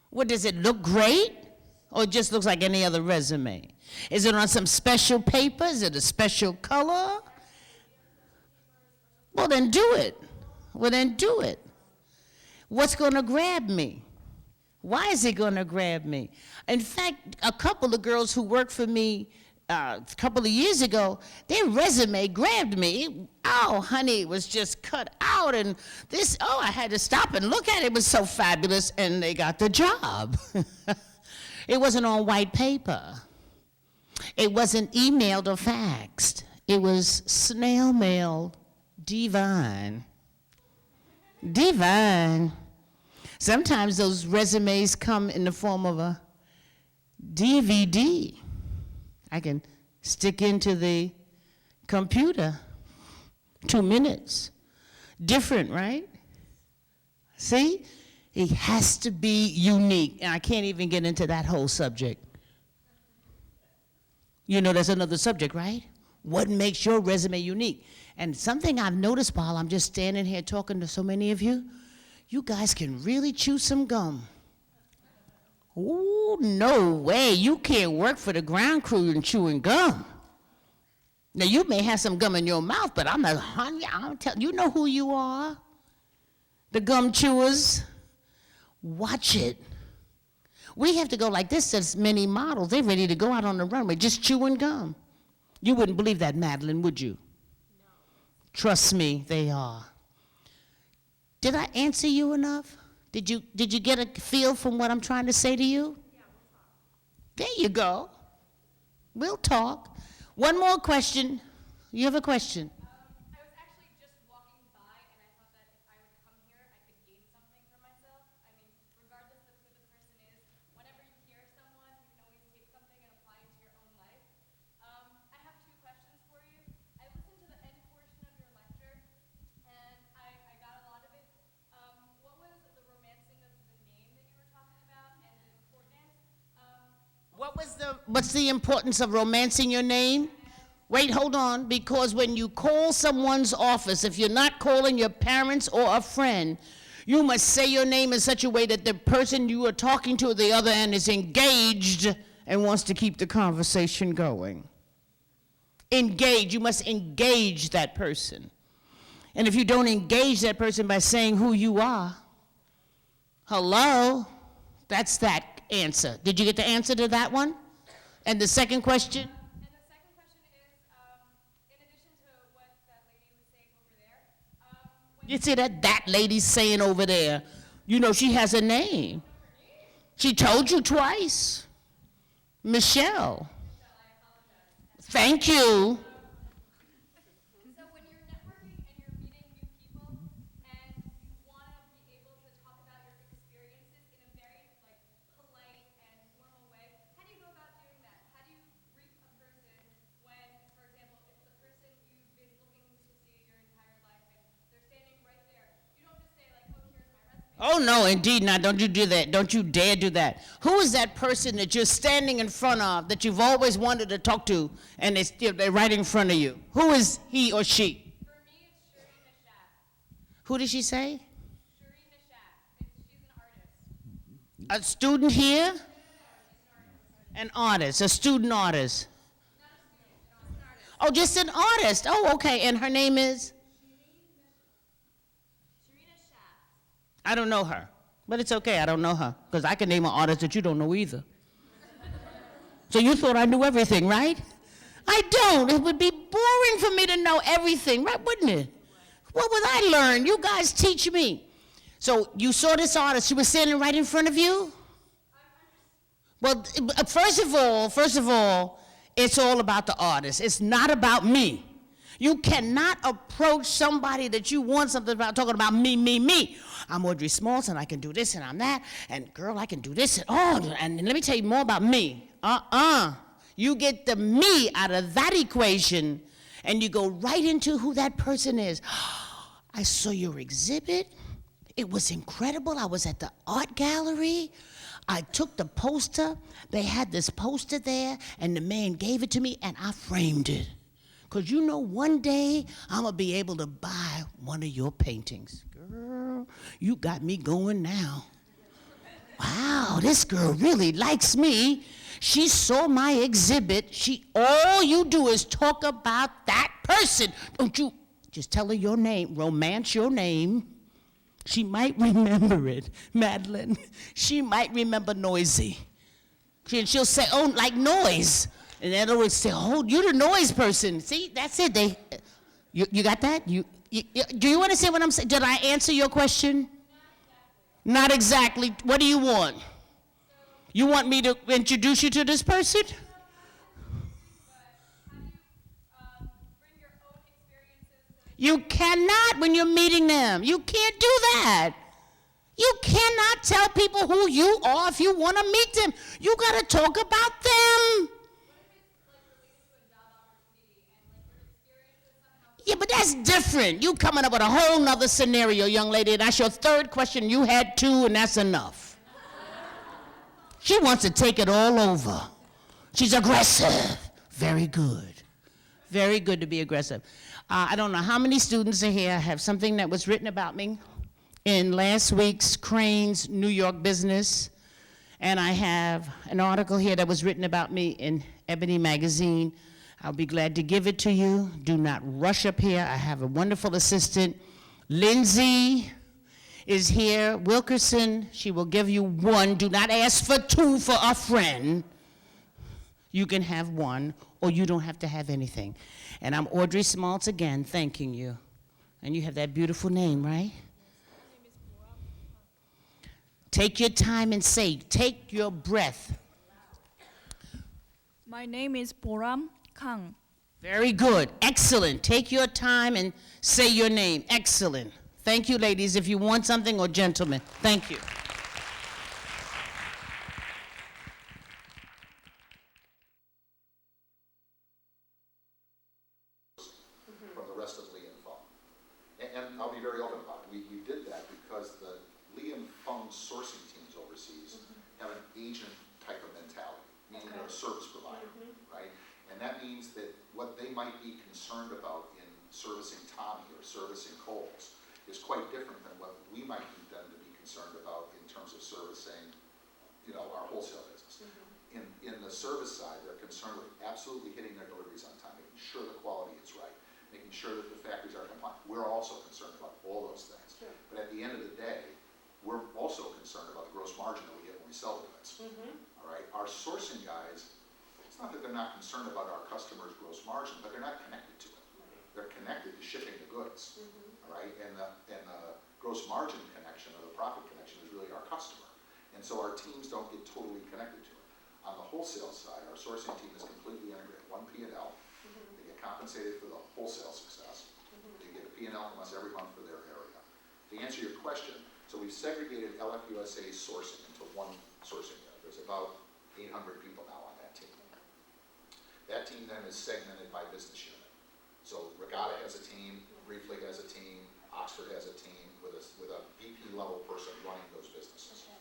S1: What, does it look great? Or it just looks like any other resume? Is it on some special paper? Is it a special color? Well, then do it. What's going to grab me? Why is it going to grab me? In fact, a couple of girls who worked for me a couple of years ago, their resume grabbed me. Oh, honey, it was just cut out, and I had to stop and look at it. It was so fabulous, and they got the job. It wasn't on white paper. It wasn't emailed or faxed. It was snail mail, divine. Sometimes those resumes come in the form of a DVD. I can stick into the computer. 2 minutes. Different, right? See? It has to be unique. And I can't even get into that whole subject. You know, that's another subject, right? What makes your resume unique? And something I've noticed while I'm just standing here talking to so many of you, you guys can really chew some gum. Oh, no way. You can't work for the ground crew and chewing gum. Now, you may have some gum in your mouth, but I'm telling you know who you are. The gum chewers. Watch it. We have to go like this. There's many models. They're ready to go out on the runway, just chewing gum. You wouldn't believe that, Madeline, would you? No. Trust me, they are. Did I answer you enough? Did you get a feel from what I'm trying to say to you? Yeah, we'll talk. There you go. We'll talk. One more question. You have a question?
S4: I was actually just walking by, and I thought that if I would come here, I could gain something for myself. I mean, regardless of who the person is, whenever you hear someone, you can always take something and apply it to your own life. I have two questions for you. I listened to the end portion of your lecture, and I got a lot of it. What was the romancing of the name that you were talking about, and the importance?
S1: What's the importance of romancing your name? Wait, hold on, because when you call someone's office, if you're not calling your parents or a friend, you must say your name in such a way that the person you are talking to at the other end is engaged and wants to keep the conversation going. Engage, you must engage that person. And if you don't engage that person by saying who you are, hello, that's that answer. Did you get the answer to that one? And the second question?
S4: And the second question is, in addition to what that lady was saying over there,
S1: You see that lady's saying over there, you know she has a name. She told you twice. Michelle. Thank you.
S4: so when you're networking and you're meeting new people, and you want to be able to talk about your experiences in a very polite and formal way, how do you go about doing that? How do you greet a person when, for example, it's the person you've been looking to see your entire life, and they're standing right there? You don't just say oh, here's my resume.
S1: Oh, no, indeed not. Don't you do that. Don't you dare do that. Who is that person that you're standing in front of that you've always wanted to talk to, and they're right in front of you? Who is he or she?
S4: For me, it's Shireen Nishat.
S1: Who did she say?
S4: Shireen Nishat. She's an artist.
S1: A student here? An artist, a student artist. Oh, just an artist. Oh, okay. And her name is? I don't know her, but it's okay. I don't know her because I can name an artist that you don't know either. So you thought I knew everything, right? I don't. It would be boring for me to know everything, right? Wouldn't it? What would I learn? You guys teach me. So you saw this artist. She was standing right in front of you? Well, first of all, it's all about the artist. It's not about me. You cannot approach somebody that you want something about talking about me. I'm Audrey Smaltz, and I can do this, and I'm that, and girl, I can do this, and let me tell you more about me. You get the me out of that equation, and you go right into who that person is. I saw your exhibit. It was incredible. I was at the art gallery. I took the poster. They had this poster there, and the man gave it to me, and I framed it. Because you know, one day, I'm going to be able to buy one of your paintings. Girl, you got me going now. Wow, this girl really likes me. She saw my exhibit. All you do is talk about that person. Don't you just tell her your name, romance your name. She might remember it, Madeline. She might remember Noisy. She'll say, oh, like noise. And then it'll say, oh, you're the noise person. See, that's it. You got that? Do you understand what I'm saying? Did I answer your question? Not exactly. What do you want? You want me to introduce you to this person? You cannot when you're meeting them. You can't do that. You cannot tell people who you are if you want to meet them. You got to talk about them. Yeah, but that's different. You coming up with a whole nother scenario, young lady. That's your third question. You had two, and that's enough. She wants to take it all over. She's aggressive. Very good. Very good to be aggressive. I don't know how many students are here. I have something that was written about me in last week's Crane's New York Business. And I have an article here that was written about me in Ebony Magazine. I'll be glad to give it to you. Do not rush up here. I have a wonderful assistant, Lindsay. is here. Wilkerson, she will give you one. Do not ask for two for a friend. You can have one, or you don't have to have anything. And I'm Audrey Smaltz again, thanking you. And you have that beautiful name, right? Take your time and say, take your breath.
S8: My name is Boram Kang.
S1: Very good. Excellent. Take your time and say your name. Excellent. Thank you, ladies. If you want something, or gentlemen, thank you.
S9: From the rest of Lee and Fung. And I'll be very open about it. We did that because the Lee and Fung sourcing teams overseas have an agent type of mentality, meaning they're a service provider, right? And that means that what they might be concerned about in servicing Tommy or servicing Kohl's is quite different than what we might need them to be concerned about in terms of servicing, our wholesale business. In the service side, they're concerned with absolutely hitting their deliveries on time, making sure the quality is right, making sure that the factories are compliant. We're also concerned about all those things. Sure. But at the end of the day, we're also concerned about the gross margin that we get when we sell the goods. All right, our sourcing guys, it's not that they're not concerned about our customers' gross margin, but they're not connected to it. They're connected to shipping the goods. All right, and the gross margin connection or the profit connection is really our customer. And so our teams don't get totally connected to it. On the wholesale side, our sourcing team is completely integrated. One P&L. They get compensated for the wholesale success. They get a P&L from us every month for their area. To answer your question, so we've segregated LFUSA sourcing into one sourcing area. There's about 800 people now on that team. That team then is segmented by business unit. So Regatta has a team, Refleet has a team, Oxford has a team with a VP level person running those businesses.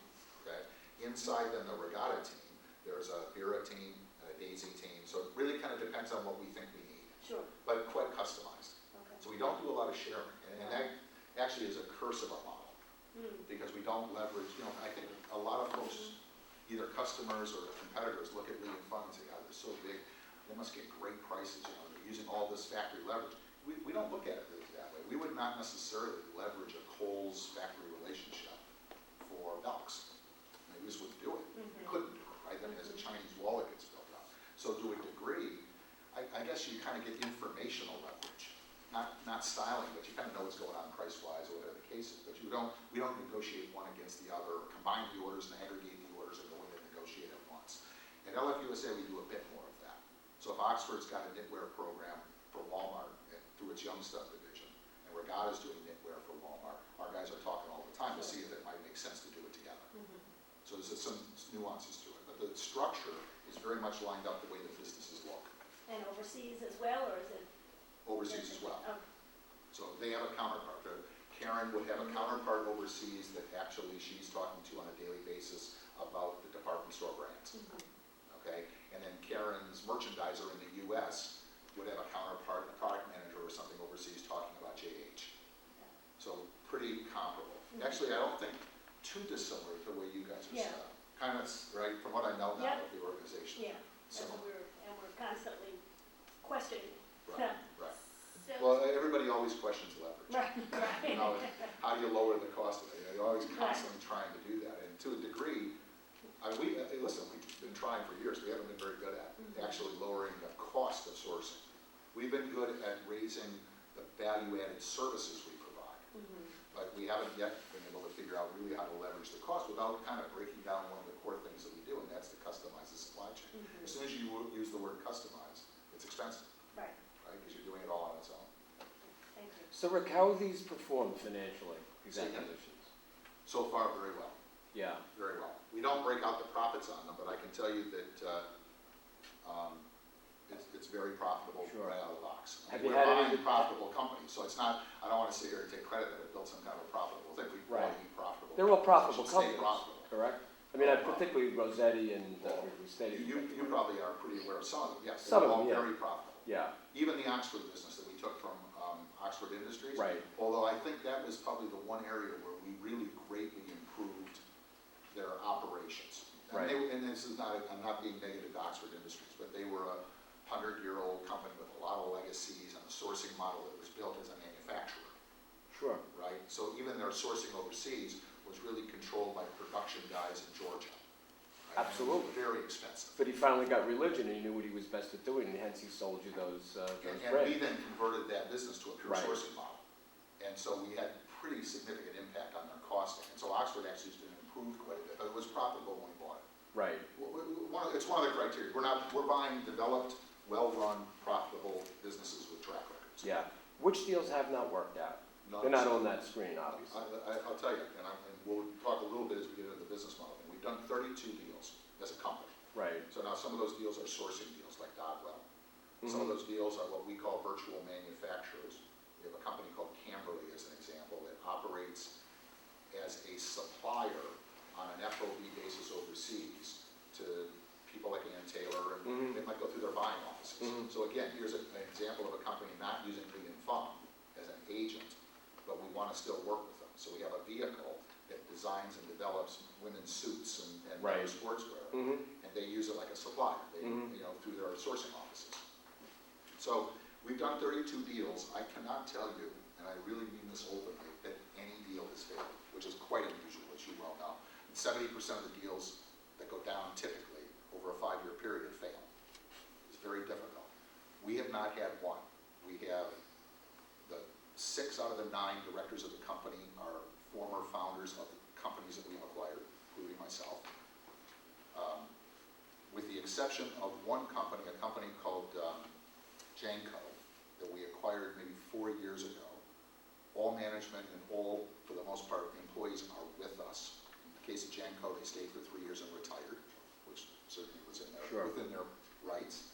S9: Okay. Inside then the Regatta team, there's a Vera team and a Daisy team. So it really kind of depends on what we think we need. Sure. But quite customized. Okay. So we don't do a lot of sharing, and that actually is a curse of our model. Because we don't leverage, I think a lot of folks, either customers or competitors, look at Lee and Fung and say, God, they're so big, they must get great prices, they're using all this factory leverage. We don't look at it really that way. We would not necessarily leverage a Kohl's factory relationship for Belks. We just wouldn't do it. We couldn't do it, right? I mean, as a Chinese wallet gets built up. So to a degree, I guess you kind of get informational leverage. Not styling, but you kind of know what's going on price-wise or whatever the case is. But we don't negotiate one against the other, or combine the orders and aggregate the orders and go in and negotiate at once. At LFUSA, we do a bit more of that. So if Oxford's got a knitwear program for Walmart through its Young Stuff division, and Regatta's doing knitwear for Walmart, our guys are talking all the time to see if it might make sense to do it together. So there's some nuances to it, but the structure is very much lined up the way the businesses look.
S10: And overseas as well, or is it?
S9: Overseas as well.
S10: Okay.
S9: So they have a counterpart. Karen would have a counterpart overseas that actually she's talking to on a daily basis about the department store brands. Okay, and then Karen's merchandiser in the U.S. would have a counterpart, a product manager or something overseas talking about JH. So pretty comparable. Actually, I don't think too dissimilar to the way you guys are set up. Kind of, right, from what I know now of the organization.
S10: Yeah, and we're constantly questioning.
S9: Right, right.
S10: So,
S9: Well, everybody always questions leverage.
S10: right.
S9: How do you lower the cost of it? You're always constantly trying to do that. And to a degree, listen, we've been trying for years. We haven't been very good at actually lowering the cost of sourcing. We've been good at raising the value-added services we provide. But we haven't yet been able to figure out really how to leverage the cost without kind of breaking down one of the core things that we do, and that's to customize the supply chain. As soon as you use the word customize, it's expensive.
S10: Right.
S9: Because you're doing it all on its own.
S10: Thank you.
S5: So Rick, how have these performed financially, these acquisitions?
S9: So far, very well.
S5: Yeah.
S9: Very well. We don't break out the profits on them, but I can tell you that it's very profitable right out of the box.
S5: Have
S9: We're
S5: you had
S9: buying
S5: any
S9: profitable companies, so it's not, I don't want to sit here and take credit that it built some kind of a profitable thing. We want to be profitable.
S5: They're all profitable
S9: Should stay
S5: companies,
S9: profitable.
S5: correct? I mean, particularly Rossetti and State.
S9: You probably are pretty aware of some of them, yes.
S5: Some
S9: They're
S5: of them,
S9: all
S5: yeah.
S9: very profitable.
S5: Yeah.
S9: Even the Oxford business that we took from Oxford Industries.
S5: Right.
S9: Although I think that was probably the one area where we really greatly improved their operations. And,
S5: Right.
S9: and this is not, I'm not being negative to Oxford Industries, but they were a 100-year-old company with a lot of legacies and a sourcing model that was built as a manufacturer.
S5: Sure.
S9: right? So even their sourcing overseas was really controlled by production guys in Georgia. Right?
S5: Absolutely.
S9: And very expensive.
S5: But he finally got religion and he knew what he was best at doing, and hence he sold you those
S9: And
S5: bread.
S9: we then converted that business to a pure
S5: Right.
S9: sourcing model. And so we had pretty significant impact on their costing. And so Oxford actually has been improved quite a bit, but it was profitable when we bought it.
S5: Right.
S9: It's one of the criteria. We're buying developed, well-run, profitable businesses with track records.
S5: Yeah. Which deals have not worked out?
S9: None.
S5: They're not on that screen, obviously.
S9: I'll tell you, and we'll talk a little bit as we get into the business model thing. We've done 32 deals as a company.
S5: Right.
S9: So now some of those deals are sourcing deals like Dodwell. Some of those deals are what we call virtual manufacturers. We have a company called Camberley as an example that operates as a supplier on an FOB basis overseas to people like Ann Taylor, and they might go through their buying offices. So again, here's an example of a company not using Lee and Fung as an agent, but we want to still work with them. So we have a vehicle that designs and develops women's suits and
S5: Right.
S9: other sportswear, and they use it like a supplier, through their sourcing offices. So we've done 32 deals. I cannot tell you, and I really mean this openly, that any deal has failed, which is quite unusual, as you well know. And 70% of the deals that go down typically over a 5-year period fail. It's very difficult. We have not had one. We have the 6 out of the 9 directors of the company are former founders of the companies that we've acquired, including myself. With the exception of one company, a company called Janco, that we acquired maybe 4 years ago. All management and all, for the most part, employees are with us. In the case of Janco, they stayed for 3 years and retired, which certainly was within their rights.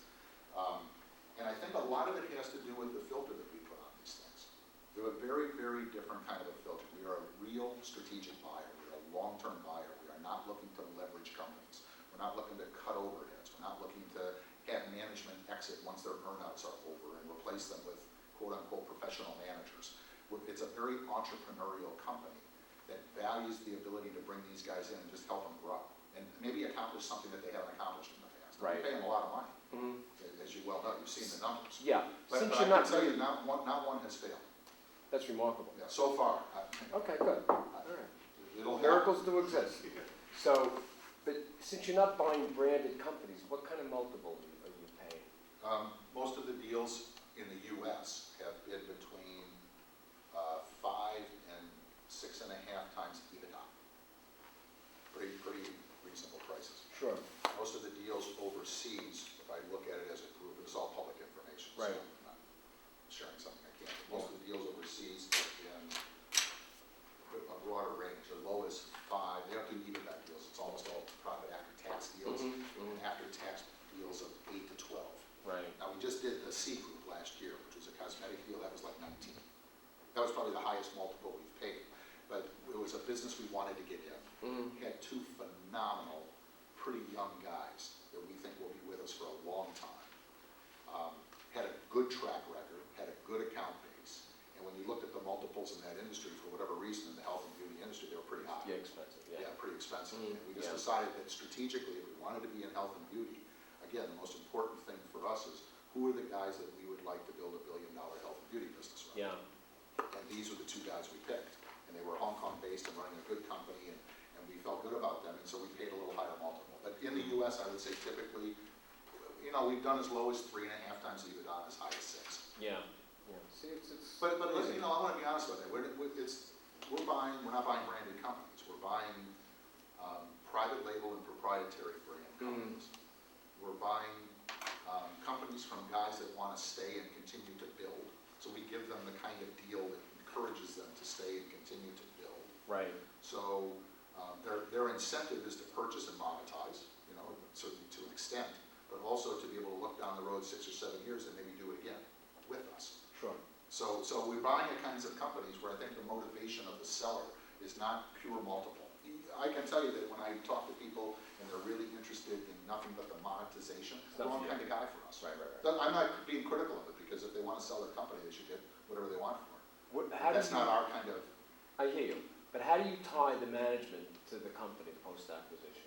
S9: And I think a lot of it has to do with the filter that we put on these things. We have a very, very different kind of a filter. We are a real strategic buyer. We're a long-term buyer. We are not looking to leverage companies. We're not looking to cut overheads. We're not looking to have management exit once their earnouts are over and replace them with quote-unquote professional managers. It's a very entrepreneurial company that values the ability to bring these guys in and just help them grow and maybe accomplish something that they haven't accomplished in the past.
S5: Right.
S9: We pay them a lot of money, as you well know. You've seen the numbers.
S5: Yeah.
S9: But
S5: Since
S9: I
S5: you're
S9: can
S5: not
S9: tell you, not one has failed.
S5: That's remarkable.
S9: Yeah, so far.
S5: Okay, good. All right.
S9: It'll
S5: Miracles do exist. So, but since you're not buying branded companies, what kind of multiple are you paying?
S9: Most of the deals in the U.S. have been between 5 and 6.5 times EBITDA. Pretty reasonable prices.
S5: Sure.
S9: Most of the deals overseas, if I look at it as a group, it's all public information.
S5: Right.
S9: So I'm not sharing something I can't. Most of the deals overseas have been a broader range. The lowest 5, they don't do EBITDA deals. It's almost all profit after tax deals. And after tax deals of 8 to 12.
S5: Right.
S9: Now, we just did the C Group last year, which was a cosmetic deal. That was like 19. That was probably the highest multiple we've paid. But it was a business we wanted to get in. We had 2 phenomenal, pretty young guys that we think will be with us for a long time. Had a good track record, had a good account base. And when you looked at the multiples in that industry, for whatever reason, in the health and beauty industry, they were pretty high.
S5: Yeah, expensive.
S9: Yeah, pretty expensive. And we just decided that strategically, if we wanted to be in health and beauty, again, the most important thing for us is who are the guys that we would like to build a $1 billion health and beauty business around?
S5: Yeah.
S9: And these were the 2 guys we picked. And they were Hong Kong based and running a good company, and we felt good about them, and so we paid a little higher multiple. But in the US, I would say typically, we've done as low as 3.5 times EBITDA, as high as 6.
S5: Yeah. Yeah. See, it's
S9: But I want to be honest with you. We're not buying branded companies. We're buying private label and proprietary brand companies. We're buying companies from guys that want to stay and continue to build. So we give them the kind of deal that encourages them to stay and continue to build.
S5: right.
S9: So their incentive is to purchase and monetize, certainly to an extent, but also to be able to look down the road 6 or 7 years and maybe do it again with us.
S5: Sure.
S9: So we're buying the kinds of companies where I think the motivation of the seller is not pure multiple. I can tell you that when I talk to people and they're really interested in nothing but the monetization, it's the wrong kind of guy for us.
S5: Right.
S9: I'm not being critical of it, because if they want to sell their company, they should get whatever they want for it. That's not our kind of.
S5: I hear you. But how do you tie the management to the company post-acquisition?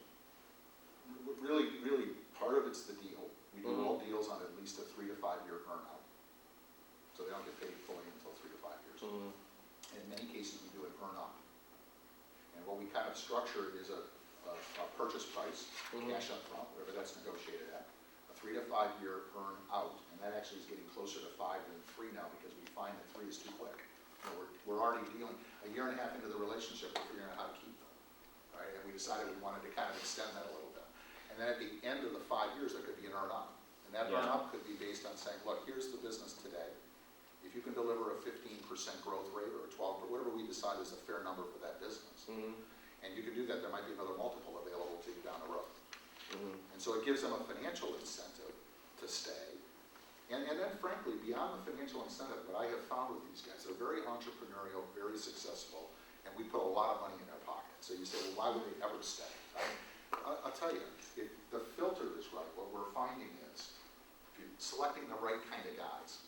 S9: Really, part of it's the deal. We do all deals on at least a 3 to 5 year earnout. So they don't get paid fully until 3 to 5 years. And then of structure is a purchase price,
S5: Mhm.
S9: cash up front, whatever that's negotiated at, a 3 to 5 year earn out, and that actually is getting closer to 5 than 3 now because we find that 3 is too quick. You know, we're already dealing, a year and a half into the relationship, we're figuring out how to keep them, right? And we decided we wanted to kind of extend that a little bit. And then at the end of the 5 years, there could be an earn out. And that
S5: Yeah.
S9: earn out could be based on saying, look, here's the business today. If you can deliver a 15% growth rate or a 12, or whatever we decide is a fair number for that business,
S5: Mhm.
S9: and you can do that, there might be another multiple available to you down the road.
S5: Mhm.
S9: And so it gives them a financial incentive to stay. And then frankly, beyond the financial incentive, what I have found with these guys, they're very entrepreneurial, very successful, and we put a lot of money in their pocket. So you say, well, why would they ever stay? I'll tell you, if the filter is right, what we're finding is, if you're selecting the right kind of guys,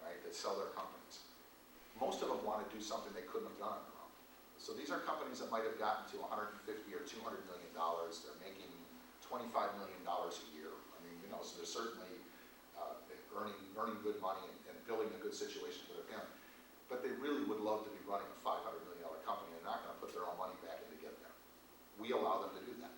S9: right, that sell their companies, most of them want to do something they couldn't have done on their own. So these are companies that might have gotten to 150 or $200 million. They're making $25 million a year. I mean, you know, so they're certainly earning good money and building a good situation for their family. But they really would love to be running a $500 million company and not going to put their own money back in to get there. We allow them to do that.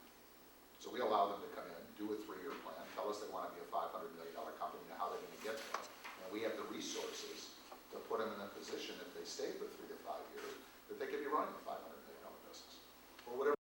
S9: So we allow them to come in, do a 3-year plan, tell us they want to be a $500 million company and how they're going to get there. And we have the resources to put them in a position, if they stay for 3 to 5 years, that they could be running a $500 million business or whatever.